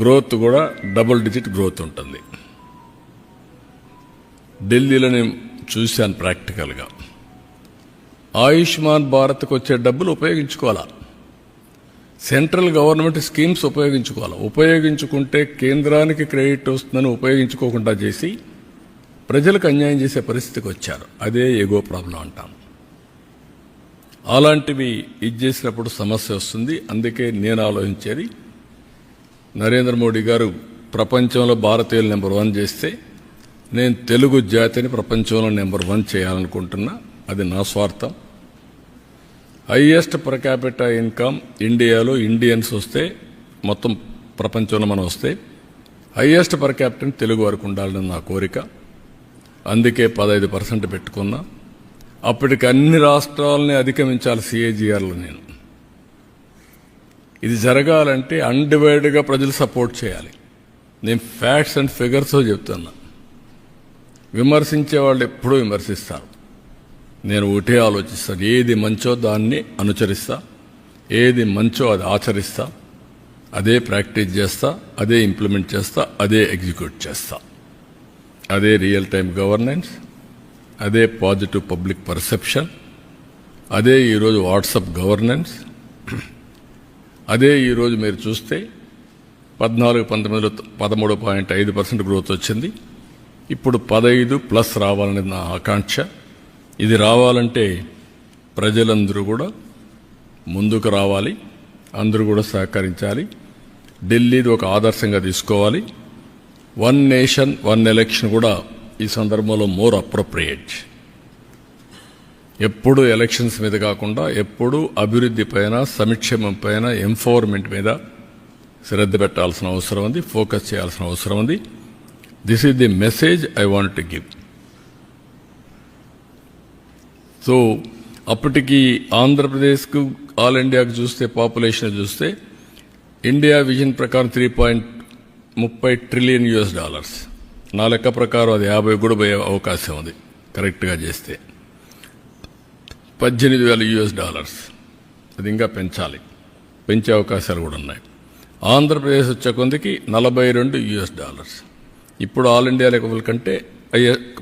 గ్రోత్ కూడా డబుల్ డిజిట్ గ్రోత్ ఉంటుంది. ఢిల్లీలో నేను చూశాను ప్రాక్టికల్గా. ఆయుష్మాన్ భారత్కు వచ్చే డబ్బులు ఉపయోగించుకోవాలా, సెంట్రల్ గవర్నమెంట్ స్కీమ్స్ ఉపయోగించుకోవాలి. ఉపయోగించుకుంటే కేంద్రానికి క్రెడిట్ వస్తుందని ఉపయోగించుకోకుండా చేసి ప్రజలకు అన్యాయం చేసే పరిస్థితికి వచ్చారు. అదే ఎగో ప్రాబ్లం అంటాం. అలాంటివి ఇది చేసినప్పుడు సమస్య వస్తుంది. అందుకే నేను ఆలోచించేది, నరేంద్ర మోడీ గారు ప్రపంచంలో భారతీయులు నెంబర్ 1 చేస్తే నేను తెలుగు జాతిని ప్రపంచంలో నెంబర్ 1 చేయాలనుకుంటున్నా. అది నా స్వార్థం. హైయెస్ట్ పర్ క్యాపిటల్ ఇన్కమ్ ఇండియాలో ఇండియన్స్ వస్తే, మొత్తం ప్రపంచంలో మనం వస్తే హైయెస్ట్ పర్ క్యాపిటల్ తెలుగు వరకు ఉండాలని నా కోరిక. అందుకే 15% పెట్టుకున్నా. అప్పటికి అన్ని రాష్ట్రాలని అధిగమించాలి CAGRలో. నేను ఇది జరగాలంటే అన్డివైడెడ్గా ప్రజలు సపోర్ట్ చేయాలి. నేను ఫ్యాక్ట్స్ అండ్ ఫిగర్స్ చెప్తున్నా. విమర్శించే వాళ్ళు ఎప్పుడూ విమర్శిస్తారు. నేను ఒకటే ఆలోచిస్తాను, ఏది మంచో దాన్ని అనుసరిస్తా, ఏది మంచో అది ఆచరిస్తా, అదే ప్రాక్టీస్ చేస్తా, అదే ఇంప్లిమెంట్ చేస్తా, అదే ఎగ్జిక్యూట్ చేస్తా. అదే రియల్ టైం గవర్నెన్స్, అదే పాజిటివ్ పబ్లిక్ పర్సెప్షన్, అదే ఈరోజు వాట్సాప్ గవర్నెన్స్, అదే ఈరోజు మీరు చూస్తే 14-19లో 13.5% గ్రోత్ వచ్చింది. ఇప్పుడు 15+ రావాలనేది నా ఆకాంక్ష. ఇది రావాలంటే ప్రజలందరూ కూడా ముందుకు రావాలి, అందరూ కూడా సహకరించాలి. ఢిల్లీది ఒక ఆదర్శంగా తీసుకోవాలి. 1 నేషన్ 1 ఎలక్షన్ కూడా ఈ సందర్భంలో మోర్ అప్రోప్రియేట్. ఎప్పుడు ఎలక్షన్స్ మీద కాకుండా ఎప్పుడు అభివృద్ధి పైన, సంక్షేమం పైన, ఎంపవర్మెంట్ మీద శ్రద్ధ పెట్టాల్సిన అవసరం ఉంది, ఫోకస్ చేయాల్సిన అవసరం ఉంది. This is the message I want to give. So అప్పటికి ఆంధ్రప్రదేశ్కు, ఆల్ ఇండియాకు చూస్తే, పాపులేషన్ చూస్తే ఇండియా విజన్ ప్రకారం $3.30 ట్రిలియన్. నా లెక్క ప్రకారం అది 50 కూడా పోయే అవకాశం ఉంది కరెక్ట్గా చేస్తే. $18,000. అది ఇంకా పెంచాలి, పెంచే అవకాశాలు కూడా ఉన్నాయి. ఆంధ్రప్రదేశ్ వచ్చే కొందికి $42. ఇప్పుడు ఆల్ ఇండియా లెవెల్ కంటే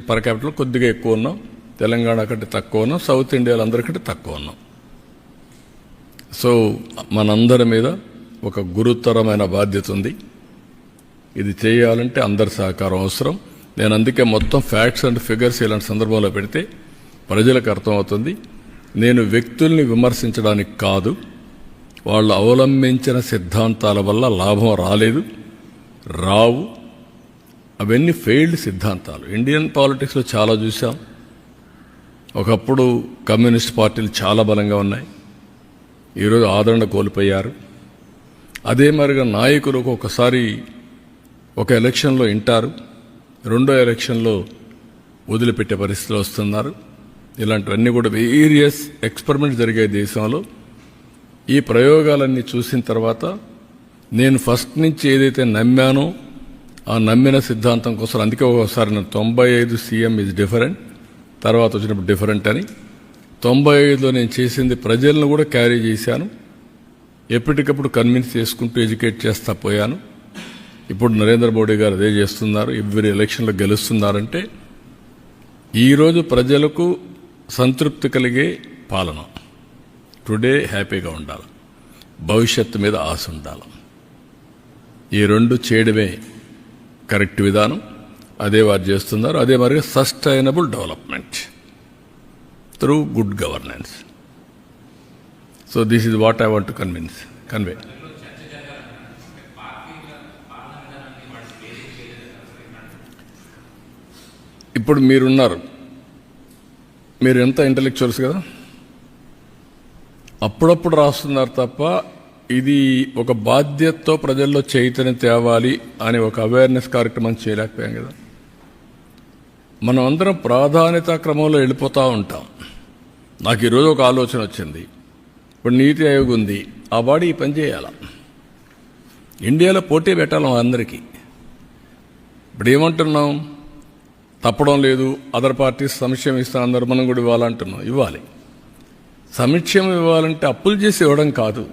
పర్ క్యాపిటల్ కొద్దిగా ఎక్కువ ఉన్నాం, తెలంగాణ కంటే తక్కువ ఉన్నాం, సౌత్ ఇండియాలో అందరికంటే తక్కువ ఉన్నాం. సో మనందరి మీద ఒక గురుతరమైన బాధ్యత ఉంది. ఇది చేయాలంటే అందరి సహకారం అవసరం. నేను అందుకే మొత్తం ఫ్యాక్ట్స్ అండ్ ఫిగర్స్ ఇలాంటి సందర్భంలో పెడితే ప్రజలకు అర్థమవుతుంది. నేను వ్యక్తుల్ని విమర్శించడానికి కాదు, వాళ్ళు అవలంబించిన సిద్ధాంతాల వల్ల లాభం రాలేదు, రావు. అవన్నీ ఫెయిల్డ్ సిద్ధాంతాలు. ఇండియన్ పాలిటిక్స్లో చాలా చూసాం. ఒకప్పుడు కమ్యూనిస్ట్ పార్టీలు చాలా బలంగా ఉన్నాయి, ఈరోజు ఆదరణ కోల్పోయారు. అదే మరిగా నాయకులకు ఒకసారి ఒక ఎలక్షన్లో వింటారు, రెండో ఎలక్షన్లో వదిలిపెట్టే పరిస్థితిలో వస్తున్నారు. ఇలాంటివన్నీ కూడా వేరియస్ ఎక్స్పెరిమెంట్స్ జరిగాయి దేశంలో. ఈ ప్రయోగాలన్నీ చూసిన తర్వాత నేను ఫస్ట్ నుంచి ఏదైతే నమ్మానో ఆ నమ్మిన సిద్ధాంతం కోసం, అందుకే ఒకసారి నేను 95 సీఎం ఈజ్ డిఫరెంట్, తర్వాత వచ్చినప్పుడు డిఫరెంట్ అని 95లో నేను చేసింది ప్రజలను కూడా క్యారీ చేశాను. ఎప్పటికప్పుడు కన్విన్స్ చేసుకుంటూ ఎడ్యుకేట్ చేస్తా పోయాను. ఇప్పుడు నరేంద్ర మోడీ గారు అదే చేస్తున్నారు, ఎవ్రీ ఎలక్షన్లో గెలుస్తున్నారంటే ఈరోజు ప్రజలకు సంతృప్తి కలిగే పాలన. టుడే హ్యాపీగా ఉండాలి, భవిష్యత్తు మీద ఆశ ఉండాలి. ఈ రెండు చేయడమే కరెక్ట్ విధానం. అదే వారు చేస్తున్నారు. అదే మరి sustainable development through good governance. So this is what I want to convey. ఇప్పుడు మీరున్నారు, మీరు ఎంత ఇంటెలెక్చువల్స్ కదా, అప్పుడప్పుడు రాస్తున్నారు తప్ప ఇది ఒక బాధ్యతతో ప్రజల్లో చైతన్యం తేవాలి అనే ఒక అవేర్నెస్ కార్యక్రమం చేయలేకపోయాం కదా. మనం అందరం ప్రాధాన్యత క్రమంలో వెళ్ళిపోతూ ఉంటాం. నాకు ఈరోజు ఒక ఆలోచన వచ్చింది. ఇప్పుడు నీతి ఆయోగ్ ఉంది, ఆ బాడీ ఈ పని చేయాలా, ఇండియాలో పోటీ పెట్టాలి అందరికీ. ఇప్పుడు ఏమంటున్నాం, తప్పడం లేదు, అదర్ పార్టీస్ సంక్షేమం ఇస్తాను, అందరు మనం కూడా ఇవ్వాలంటున్నాం. ఇవ్వాలి. సంక్షేమం ఇవ్వాలంటే అప్పులు చేసి ఇవ్వడం కాదు,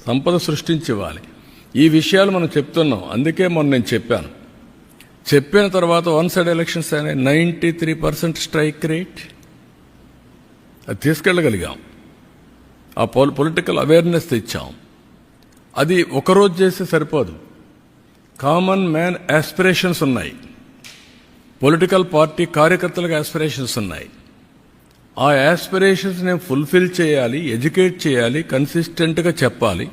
సంపద సృష్టించి ఇవ్వాలి. ఈ విషయాలు మనం చెప్తున్నాం. అందుకే మొన్న నేను చెప్పిన తర్వాత 1 సైడ్ ఎలక్షన్స్ అయినాయి, 93% స్ట్రైక్ రేట్. అది తీసుకెళ్ళగలిగాం. ఆ పొలిటికల్ అవేర్నెస్ తెచ్చాం. అది ఒకరోజు చేస్తే సరిపోదు. కామన్ మ్యాన్ యాస్పిరేషన్స్ ఉన్నాయి, పొలిటికల్ పార్టీ కార్యకర్తలకు యాస్పిరేషన్స్ ఉన్నాయి. ఆ యాస్పిరేషన్స్ నేను ఫుల్ఫిల్ చేయాలి, ఎడ్యుకేట్ చేయాలి, కన్సిస్టెంట్గా చెప్పాలి.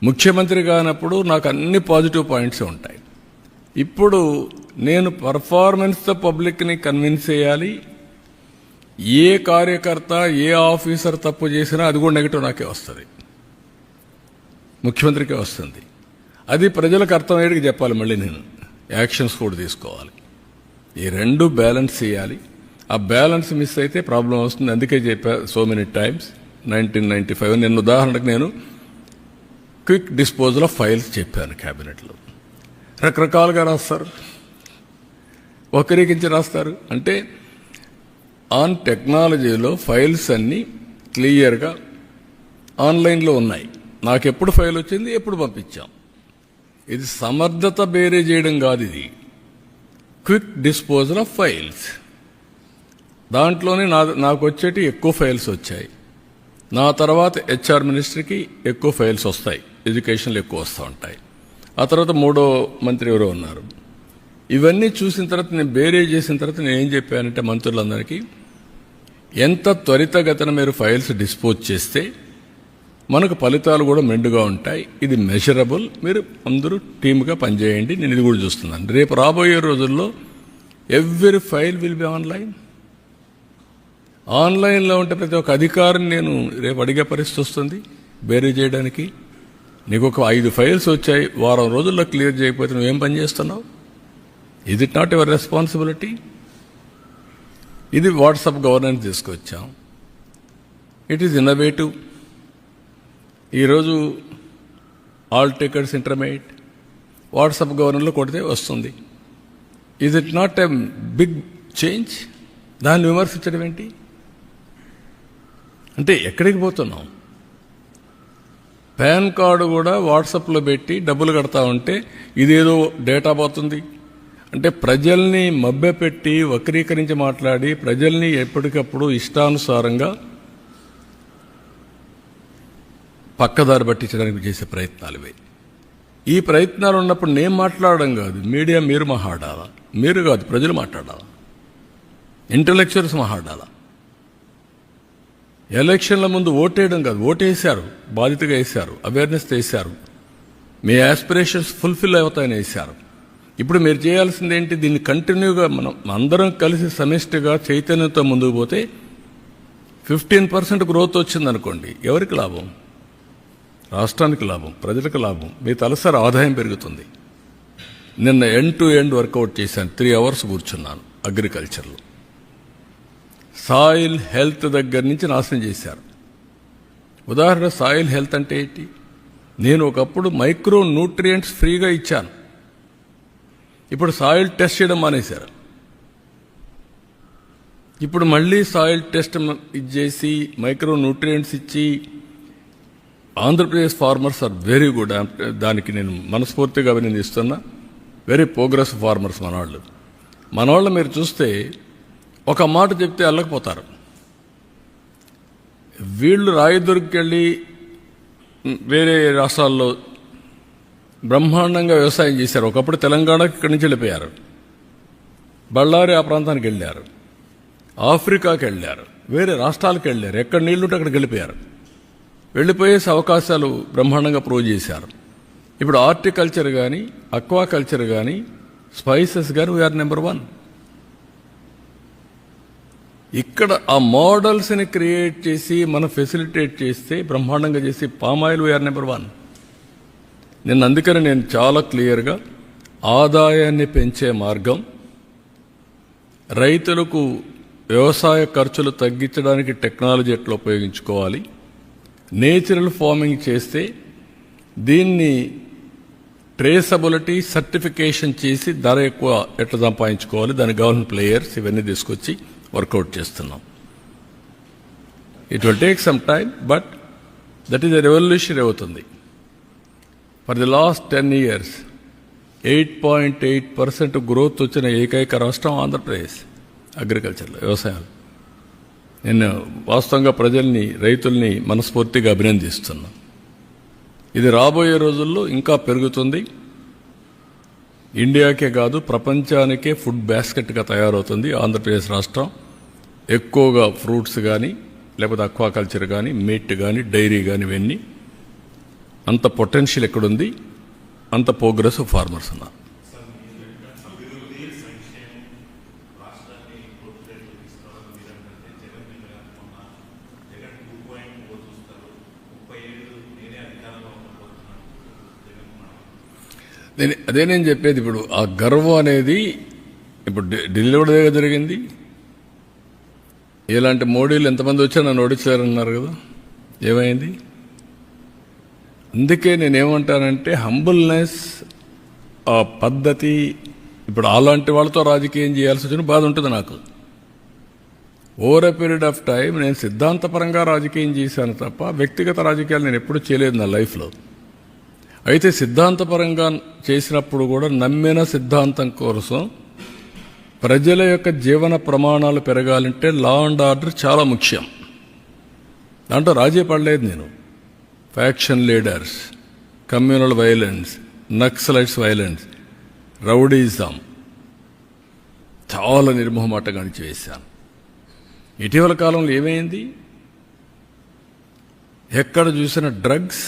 ముఖ్యమంత్రి కానప్పుడు నాకు అన్ని పాజిటివ్ పాయింట్స్ ఉంటాయి. ఇప్పుడు నేను పర్ఫార్మెన్స్తో పబ్లిక్ని కన్విన్స్ చేయాలి. ఏ కార్యకర్త, ఏ ఆఫీసర్ తప్పు చేసినా అది కూడా నెగిటివ్ నాకే వస్తుంది, ముఖ్యమంత్రికే వస్తుంది. అది ప్రజలకు అర్థమయ్యేటికి చెప్పాలి. మళ్ళీ నేను యాక్షన్స్ కూడా తీసుకోవాలి. ఈ రెండు బ్యాలెన్స్ చేయాలి. ఆ బ్యాలెన్స్ మిస్ అయితే ప్రాబ్లం వస్తుంది. అందుకే చెప్పా సో మెనీ టైమ్స్ 1995 నేను ఉదాహరణకు నేను క్విక్ డిస్పోజల్ ఆఫ్ ఫైల్స్ చెప్పాను. క్యాబినెట్లో రకరకాలుగా రాస్తారు. వక్రీకరించి రాస్తారు. అంటే ఆన్ టెక్నాలజీలో ఫైల్స్ అన్నీ క్లియర్గా ఆన్లైన్లో ఉన్నాయి. నాకు ఎప్పుడు ఫైల్ వచ్చింది, ఎప్పుడు పంపించాం. ఇది సమర్థత బేరే చేయడం కాదు, ఇది క్విక్ డిస్పోజల్ ఆఫ్ ఫైల్స్. దాంట్లోనే నాకు వచ్చేటి ఎక్కువ ఫైల్స్ వచ్చాయి. నా తర్వాత హెచ్ఆర్ మినిస్టర్కి ఎక్కువ ఫైల్స్ వస్తాయి, ఎడ్యుకేషన్లో ఎక్కువ వస్తూ ఉంటాయి. ఆ తర్వాత మూడో మంత్రి ఎవరో ఉన్నారు. ఇవన్నీ చూసిన తర్వాత నేను బేరే చేసిన తర్వాత నేను ఏం చెప్పానంటే మంత్రులందరికీ, ఎంత త్వరితగతిన మీరు ఫైల్స్ డిస్పోజ్ చేస్తే మనకు ఫలితాలు కూడా మెండుగా ఉంటాయి. ఇది మెజరబుల్. మీరు అందరూ టీమ్గా పనిచేయండి. నేను ఇది కూడా చూస్తున్నాను. రేపు రాబోయే రోజుల్లో every file will be online. ఆన్లైన్లో ఉంటే ప్రతి ఒక్క అధికారిని నేను రేపు అడిగే పరిస్థితి వస్తుంది బేరీ చేయడానికి. నీకు ఒక 5 ఫైల్స్ వచ్చాయి, వారం రోజుల్లో క్లియర్ చేయకపోతే నువ్వేం పని చేస్తున్నావు? Is it not your responsibility? ఇది వాట్సాప్ గవర్నెన్స్ తీసుకొచ్చాం. It is innovative. ఈరోజు ఆల్ టికెట్స్ ఇంటర్మీడియట్ వాట్సాప్ గవర్నర్లో కొడితే వస్తుంది. Is it not a big change? దాన్ని విమర్శించడం ఏంటి? అంటే ఎక్కడికి పోతున్నాం? పాన్ కార్డు కూడా వాట్సాప్లో పెట్టి డబ్బులు కడతా ఉంటే ఇదేదో డేటా పోతుంది అంటే ప్రజల్ని మభ్యపెట్టి వక్రీకరించి మాట్లాడి ప్రజల్ని ఎప్పటికప్పుడు ఇష్టానుసారంగా పక్కదారి పట్టించడానికి చేసే ప్రయత్నాలు ఇవి. ఈ ప్రయత్నాలు ఉన్నప్పుడు నేను మాట్లాడడం కాదు, మీడియా మీరు మాట్లాడాలా, మీరు కాదు ప్రజలు మాట్లాడాలా, ఇంటలెక్చువల్స్ మాట్లాడాలా. ఎలక్షన్ల ముందు ఓటేయడం కాదు, ఓటేశారు, బాధ్యతగా వేశారు, అవేర్నెస్ వేశారు, మీ ఆస్పిరేషన్స్ ఫుల్ఫిల్ అవుతాయని వేశారు. ఇప్పుడు మీరు చేయాల్సింది ఏంటి? దీన్ని కంటిన్యూగా మనం అందరం కలిసి సమిష్టిగా చైతన్యంతో ముందుకు పోతే 15% గ్రోత్ వచ్చిందనుకోండి, ఎవరికి లాభం? రాష్ట్రానికి లాభం, ప్రజలకు లాభం, మీ తలసరి ఆదాయం పెరుగుతుంది. నిన్న ఎండ్ టు ఎండ్ వర్కౌట్ చేశాను, 3 hours కూర్చున్నాను అగ్రికల్చర్లో. సాయిల్ హెల్త్ దగ్గర నుంచి నాశనం చేశారు. ఉదాహరణ సాయిల్ హెల్త్ అంటే ఏంటి? నేను ఒకప్పుడు మైక్రో న్యూట్రియంట్స్ ఫ్రీగా ఇచ్చాను, ఇప్పుడు సాయిల్ టెస్ట్ చేయడం మానేశారు. ఇప్పుడు మళ్ళీ సాయిల్ టెస్ట్ ఇచ్చేసి మైక్రో న్యూట్రియంట్స్ ఇచ్చి Andhra Pradesh farmers are very good. దానికి నేను మనస్ఫూర్తిగా అభినందిస్తున్నా. వెరీ ప్రోగ్రెస్ ఫార్మర్స్ మనవాళ్ళు మీరు చూస్తే ఒక మాట చెప్తే అల్లకపోతారు. వీళ్ళు రాయదుర్గెళ్ళి వేరే రాష్ట్రాల్లో బ్రహ్మాండంగా వ్యవసాయం చేశారు. ఒకప్పుడు తెలంగాణకి ఇక్కడి నుంచి వెళ్ళిపోయారు, బళ్ళారి ఆ ప్రాంతానికి వెళ్ళారు, ఆఫ్రికాకి వెళ్ళారు, వేరే రాష్ట్రాలకు వెళ్ళారు, ఎక్కడ నీళ్లుంటే అక్కడికి వెళ్ళిపోయారు. వెళ్ళిపోయేసి అవకాశాలు బ్రహ్మాండంగా ప్రూవ్ చేశారు. ఇప్పుడు హార్టికల్చర్ కానీ, అక్వాకల్చర్ కానీ, స్పైసెస్ కానీ వీఆర్ నెంబర్ 1. ఇక్కడ ఆ మోడల్స్ని క్రియేట్ చేసి మనం ఫెసిలిటేట్ చేస్తే బ్రహ్మాండంగా చేసి పామాయిల్ వీఆర్ నెంబర్ 1. అందుకని నేను చాలా క్లియర్గా ఆదాయాన్ని పెంచే మార్గం, రైతులకు వ్యవసాయ ఖర్చులు తగ్గించడానికి టెక్నాలజీ ఎట్లా ఉపయోగించుకోవాలి, నేచురల్ ఫార్మింగ్ చేస్తే దీన్ని ట్రేసబిలిటీ సర్టిఫికేషన్ చేసి ధర ఎక్కువ ఎట్లా సంపాదించుకోవాలి, దానికి కావాల్సిన ప్లేయర్స్ ఇవన్నీ తీసుకొచ్చి వర్కౌట్ చేస్తున్నాం. It will take some time, but that is a revolution అవుతుంది. For the last 10 years 8.8% growth వచ్చిన ఏకైక రాష్ట్రం ఆంధ్రప్రదేశ్ అగ్రికల్చర్లో, వ్యవసాయం. నేను వాస్తవంగా ప్రజల్ని, రైతుల్ని మనస్ఫూర్తిగా అభినందిస్తున్నా. ఇది రాబోయే రోజుల్లో ఇంకా పెరుగుతుంది. ఇండియాకే కాదు ప్రపంచానికే ఫుడ్ బాస్కెట్గా తయారవుతుంది ఆంధ్రప్రదేశ్ రాష్ట్రం. ఎక్కువగా ఫ్రూట్స్ కానీ, లేకపోతే అక్వాకల్చర్ కానీ, మీట్ కానీ, డైరీ కానీ, ఇవన్నీ అంత పొటెన్షియల్ ఎక్కడుంది, అంత ప్రోగ్రెస్ ఫార్మర్స్ ఉన్నారు. అదే నేను చెప్పేది. ఇప్పుడు ఆ గర్వం అనేది ఇప్పుడు ఢిల్లీలో కూడా జరిగింది. ఇలాంటి మోడీలు ఎంతమంది వచ్చా నన్ను ఓడించారన్నారు కదా, ఏమైంది? అందుకే నేనేమంటానంటే హంబుల్నెస్, ఆ పద్ధతి, ఇప్పుడు అలాంటి వాళ్ళతో రాజకీయం చేయాల్సి వచ్చిన బాధ ఉంటుంది నాకు. Over a period of time నేను సిద్ధాంతపరంగా రాజకీయం చేశాను తప్ప వ్యక్తిగత రాజకీయాలు నేను ఎప్పుడూ చేయలేదు నా లైఫ్లో. అయితే సిద్ధాంతపరంగా చేసినప్పుడు కూడా నమ్మిన సిద్ధాంతం కోసం ప్రజల యొక్క జీవన ప్రమాణాలు పెరగాలంటే లా అండ్ ఆర్డర్ చాలా ముఖ్యం. దాంట్లో రాజీ పడలేదు నేను. Faction leaders, communal violence, Naxalites violence, rowdyism చాలా నిర్మోహమాటంగా అణిచివేశాను. ఇటీవల కాలంలో ఏమైంది? ఎక్కడ చూసిన డ్రగ్స్,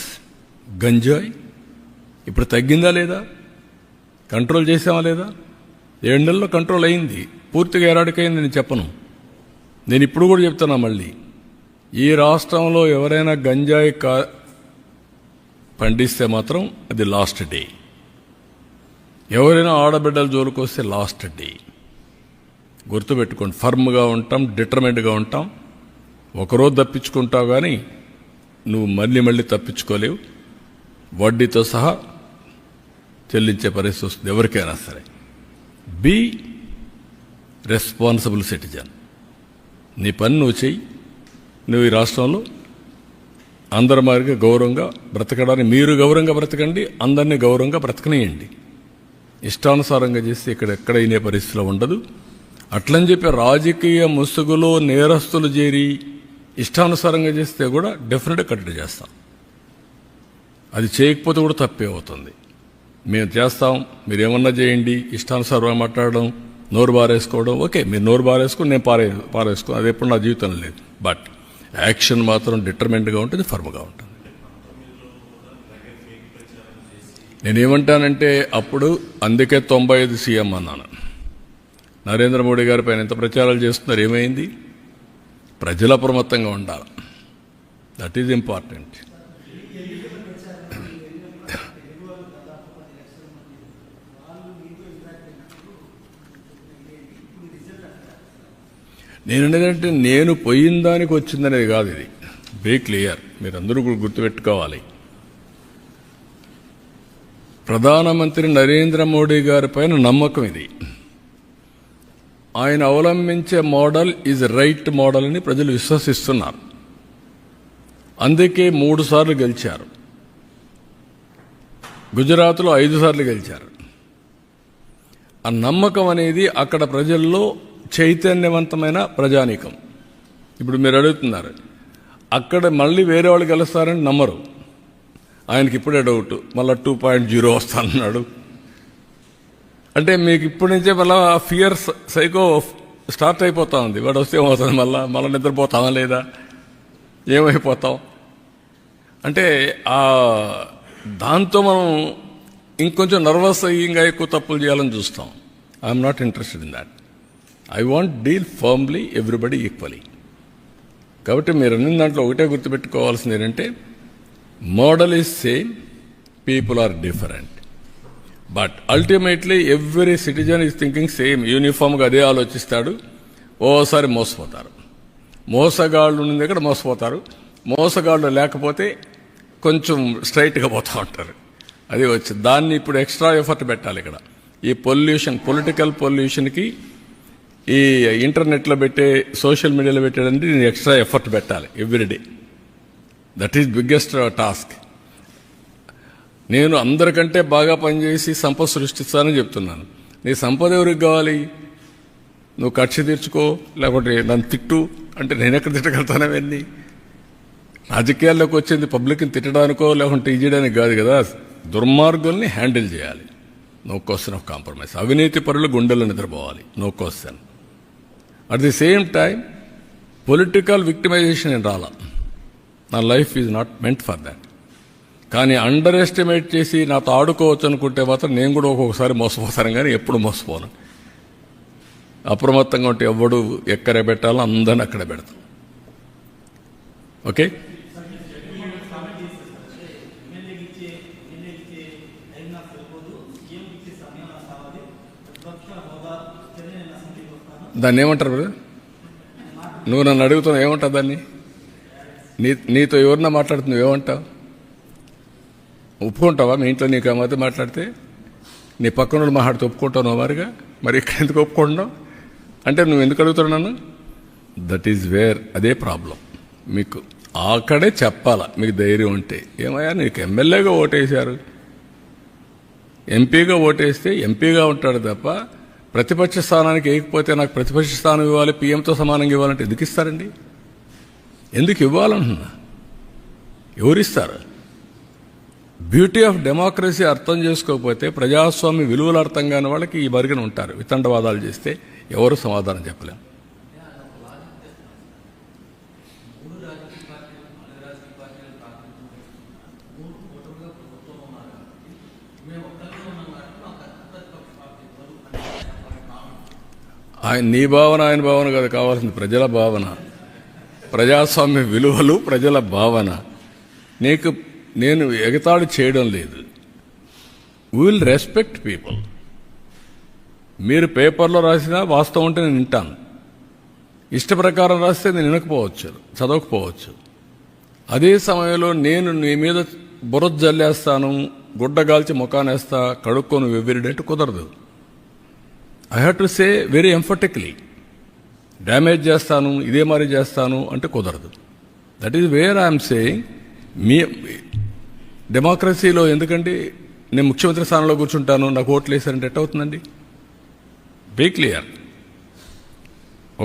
గంజాయి. ఇప్పుడు తగ్గిందా లేదా? కంట్రోల్ చేసామా లేదా? 7 నెలల్లో కంట్రోల్ అయింది. పూర్తిగా ఎరాడికైంది నేను చెప్పను. నేను ఇప్పుడు కూడా చెప్తున్నా మళ్ళీ, ఈ రాష్ట్రంలో ఎవరైనా గంజాయి పండిస్తే మాత్రం అది లాస్ట్ డే. ఎవరైనా ఆడబిడ్డల జోలికి వస్తే లాస్ట్ డే. గుర్తుపెట్టుకోండి, ఫర్మ్గా ఉంటాం, డిటర్మెంట్గా ఉంటాం. ఒకరోజు తప్పించుకుంటావు కానీ నువ్వు మళ్ళీ తప్పించుకోలేవు. వడ్డీతో సహా చెల్లించే పరిస్థితి వస్తుంది ఎవరికైనా సరే. Be responsible citizen. నీ పని నువ్వు చెయ్యి. నువ్వు ఈ రాష్ట్రంలో అందరి మాదిరిగా గౌరవంగా బ్రతకడానికి మీరు గౌరవంగా బ్రతకండి, అందరినీ గౌరవంగా బ్రతకనియండి. ఇష్టానుసారంగా చేస్తే ఇక్కడ ఎక్కడైనా పరిస్థితిలో ఉండదు. అట్లని చెప్పి రాజకీయ ముసుగులో నేరస్తులు చేరి ఇష్టానుసారంగా చేస్తే కూడా డెఫినెట్గా కట్టడి చేస్తాం. అది చేయకపోతే కూడా తప్పే అవుతుంది. మేము చేస్తాం, మీరేమన్నా చేయండి. ఇష్టానుసారంగా మాట్లాడడం, నోరు బారేసుకోవడం, ఓకే మీరు నోరు బారేసుకుని నేను పారేసుకో, అది ఎప్పుడు నా జీవితంలో లేదు. బట్ యాక్షన్ మాత్రం డిటర్మెంట్గా ఉంటుంది, ఫర్మ్గా ఉంటుంది. నేనేమంటానంటే అప్పుడు అందుకే 95 సీఎం అన్నాను. నరేంద్ర మోడీ గారి పైన ఎంత ప్రచారాలు చేస్తున్నారు, ఏమైంది? ప్రజల అప్రమత్తంగా ఉండాలి. That is important. నేననేదంటే నేను పోయిన దానికి వచ్చిందనేది కాదు. ఇది వెరీ క్లియర్, మీరందరూ కూడా గుర్తుపెట్టుకోవాలి. ప్రధానమంత్రి నరేంద్ర మోడీ గారి పైన నమ్మకం ఇది. ఆయన అవలంబించే మోడల్ ఈజ్ రైట్ మోడల్ అని ప్రజలు విశ్వసిస్తున్నారు. అందుకే 3 సార్లు గెలిచారు. గుజరాత్లో 5 సార్లు గెలిచారు. ఆ నమ్మకం అనేది అక్కడ ప్రజల్లో చైతన్యవంతమైన ప్రజానీకం. ఇప్పుడు మీరు అడుగుతున్నారు, అక్కడ మళ్ళీ వేరే వాళ్ళు గెలుస్తారని నమ్మరు. ఆయనకి ఇప్పుడే డౌట్, మళ్ళీ 2.0 వస్తానన్నాడు. అంటే మీకు ఇప్పటి నుంచే మళ్ళీ ఫియర్ సైకో స్టార్ట్ అయిపోతా ఉంది. వాడు వస్తే ఏమవుతుంది, మళ్ళీ నిద్రపోతామా లేదా, ఏమైపోతాం అంటే దాంతో మనం ఇంకొంచెం నర్వస్ అయ్యి ఇంకా ఎక్కువ తప్పులు చేయాలని చూస్తాం. I'm not interested in that. I want deal firmly everybody equally. కాబట్టి మీరు అన్ని దాంట్లో ఒకటే గుర్తుపెట్టుకోవాల్సింది ఏంటంటే model is same, people are different. But ultimately every citizen is thinking same. యూనిఫామ్గా అదే ఆలోచిస్తాడు. ఓసారి మోసపోతారు. మోసగాళ్ళు ఉన్న దగ్గర మోసపోతారు. మోసగాళ్ళు లేకపోతే కొంచెం స్ట్రైట్గా పోతూ ఉంటారు. అది వచ్చింది. దాన్ని ఇప్పుడు ఎక్స్ట్రా ఎఫర్ట్ పెట్టాలి. ఇక్కడ ఈ పొల్యూషన్, పొలిటికల్ పొల్యూషన్కి ఈ ఇంటర్నెట్లో పెట్టే, సోషల్ మీడియాలో పెట్టేదంటే నేను ఎక్స్ట్రా ఎఫర్ట్ పెట్టాలి everyday. That is biggest task. నేను అందరికంటే బాగా పనిచేసి సంపద సృష్టిస్తానని చెప్తున్నాను. నీ సంపద ఎవరికి కావాలి? నువ్వు కక్ష తీర్చుకో, లేకపోతే నన్ను తిట్టు అంటే నేను ఎక్కడ తిట్టగలుగుతానవన్నీ? రాజకీయాల్లోకి వచ్చింది పబ్లిక్ని తిట్టడానికో లేకుంటే ఇది చేయడానికి కాదు కదా. దుర్మార్గుల్ని హ్యాండిల్ చేయాలి. No question of compromise. అవినీతి పరులు గుండెల్లో నిద్రపోవాలి. No question. At the same time political victimisation ఏం రాలా. నా life is not meant for that. కానీ అండర్ ఎస్టిమేట్ చేసి నాతో ఆడుకోవచ్చు అనుకుంటే మాత్రం నేను కూడా ఒక్కొక్కసారి మోసపోతాను, కానీ ఎప్పుడు మోసపోను. అప్రమత్తంగా ఉంటే ఎవడు ఎక్కడ పెట్టాలో అందరిని అక్కడ పెడతాం. ఓకే. దాన్ని ఏమంటారు బ్రదర్? నువ్వు నన్ను అడుగుతున్నావు ఏమంటావు దాన్ని? నీతో ఎవరన్నా మాట్లాడుతున్నావు ఏమంటావు? ఒప్పుకుంటావా? మీ ఇంట్లో నీకు ఆ మధ్య మాట్లాడితే నీ పక్కన వాళ్ళు మాట్లాడితే ఒప్పుకుంటావు వారిగా, మరి ఇక్కడ ఎందుకు ఒప్పుకుంటున్నావు అంటే నువ్వు ఎందుకు అడుగుతావు నన్ను? దట్ ఈజ్ వేర్, అదే ప్రాబ్లం. మీకు అక్కడే చెప్పాలా మీకు ధైర్యం ఉంటే. ఏమయ్యా నీకు ఎమ్మెల్యేగా ఓటేశారు, ఎంపీగా ఓటేస్తే ఎంపీగా ఉంటాడు తప్ప ప్రతిపక్ష స్థానానికి వేయకపోతే నాకు ప్రతిపక్ష స్థానం ఇవ్వాలి, పీఎంతో సమానంగా ఇవ్వాలంటే ఎందుకు ఇస్తారండి? ఎందుకు ఇవ్వాలంటున్నా? ఎవరిస్తారు? బ్యూటీ ఆఫ్ డెమోక్రసీ అర్థం చేసుకోకపోతే, ప్రజాస్వామ్య విలువలు అర్థం కాని వాళ్ళకి ఈ మరిగిన ఉంటారు. వితండవాదాలు చేస్తే ఎవరు సమాధానం చెప్పలేం. నీ భావన ఆయన భావన కదా కావాల్సింది, ప్రజల భావన, ప్రజాస్వామ్య విలువలు, ప్రజల భావన. నేను ఎగతాళి చేయడం లేదు. We will respect people. మీరు పేపర్లో రాసినా వాస్తవం ఉంటే నేను వింటాను, ఇష్ట ప్రకారం రాస్తే నేను వినకపోవచ్చు, చదవకపోవచ్చు. అదే సమయంలో నేను నీ మీద బురద జల్లేస్తాను, గుడ్డగాల్చి ముఖానేస్తా, కడుక్కొని వెవ్విరిడంటే కుదరదు. I have to say very emphatically, damage చేస్తాను, ఇదే మరి చేస్తాను అంటే కుదరదు. That is where I'm saying. మీ డెమోక్రసీలో ఎందుకంటే నేను ముఖ్యమంత్రి స్థానంలో కూర్చుంటాను, నాకు ఓట్లు వేసారంటే ఎట్ అవుతుందండి? Be clear.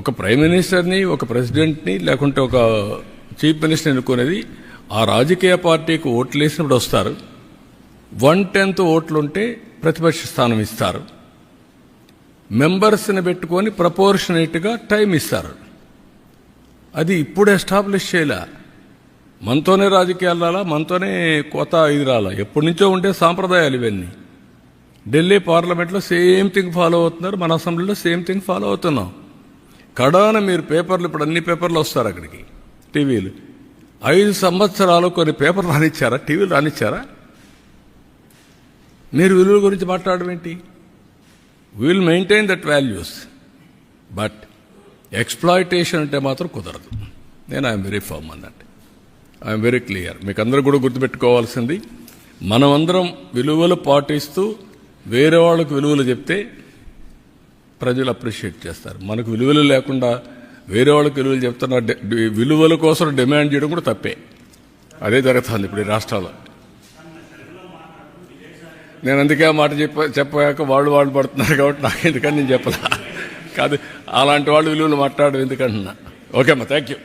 ఒక ప్రైమ్ మినిస్టర్ని, ఒక ప్రెసిడెంట్ని, లేకుంటే ఒక చీఫ్ మినిస్టర్ని ఎన్నుకునేది ఆ రాజకీయ పార్టీకి ఓట్లు వేసినప్పుడు వస్తారు. 1/10 ఓట్లుంటే ప్రతిపక్ష స్థానం ఇస్తారు. మెంబర్స్ని పెట్టుకొని ప్రపోర్షనేట్గా టైం ఇస్తారు. అది ఇప్పుడు ఎస్టాబ్లిష్ చేయలే. మనతోనే రాజకీయాలు రాలా, మనతోనే కొత్త ఇది రాలా, ఎప్పటి నుంచో ఉండే సాంప్రదాయాలు ఇవన్నీ. ఢిల్లీ పార్లమెంట్లో సేమ్ థింగ్ ఫాలో అవుతున్నారు, మన అసెంబ్లీలో సేమ్ థింగ్ ఫాలో అవుతున్నాం. కడాన మీరు పేపర్లు, ఇప్పుడు అన్ని పేపర్లు వస్తారు అక్కడికి, టీవీలు. 5 సంవత్సరాలు కొన్ని పేపర్లు రానిచ్చారా, టీవీలు రానిచ్చారా? మీరు విలువల గురించి మాట్లాడడం ఏంటి? Will maintain that values, but exploitation అంటే మాత్రం కుదరదు. నేను I'm very firm on that. I'm very clear. మీకు అందరూ కూడా గుర్తుపెట్టుకోవాల్సింది, మనమందరం విలువలు పాటిస్తూ వేరే వాళ్ళకు విలువలు చెప్తే ప్రజలు అప్రిషియేట్ చేస్తారు. మనకు విలువలు లేకుండా వేరే వాళ్ళకి విలువలు చెప్తున్న విలువల కోసం డిమాండ్ చేయడం కూడా తప్పే. అదే జరుగుతుంది ఇప్పుడు ఈ రాష్ట్రాల్లో. నేను అందుకే ఆ మాట చెప్పాక వాళ్ళు పడుతున్నారు కాబట్టి నాకు ఎందుకని నేను చెప్పలా. కాదు, అలాంటి వాళ్ళు విలువలు మాట్లాడడం ఎందుకంటున్నా. ఓకే అమ్మా, థ్యాంక్ యూ.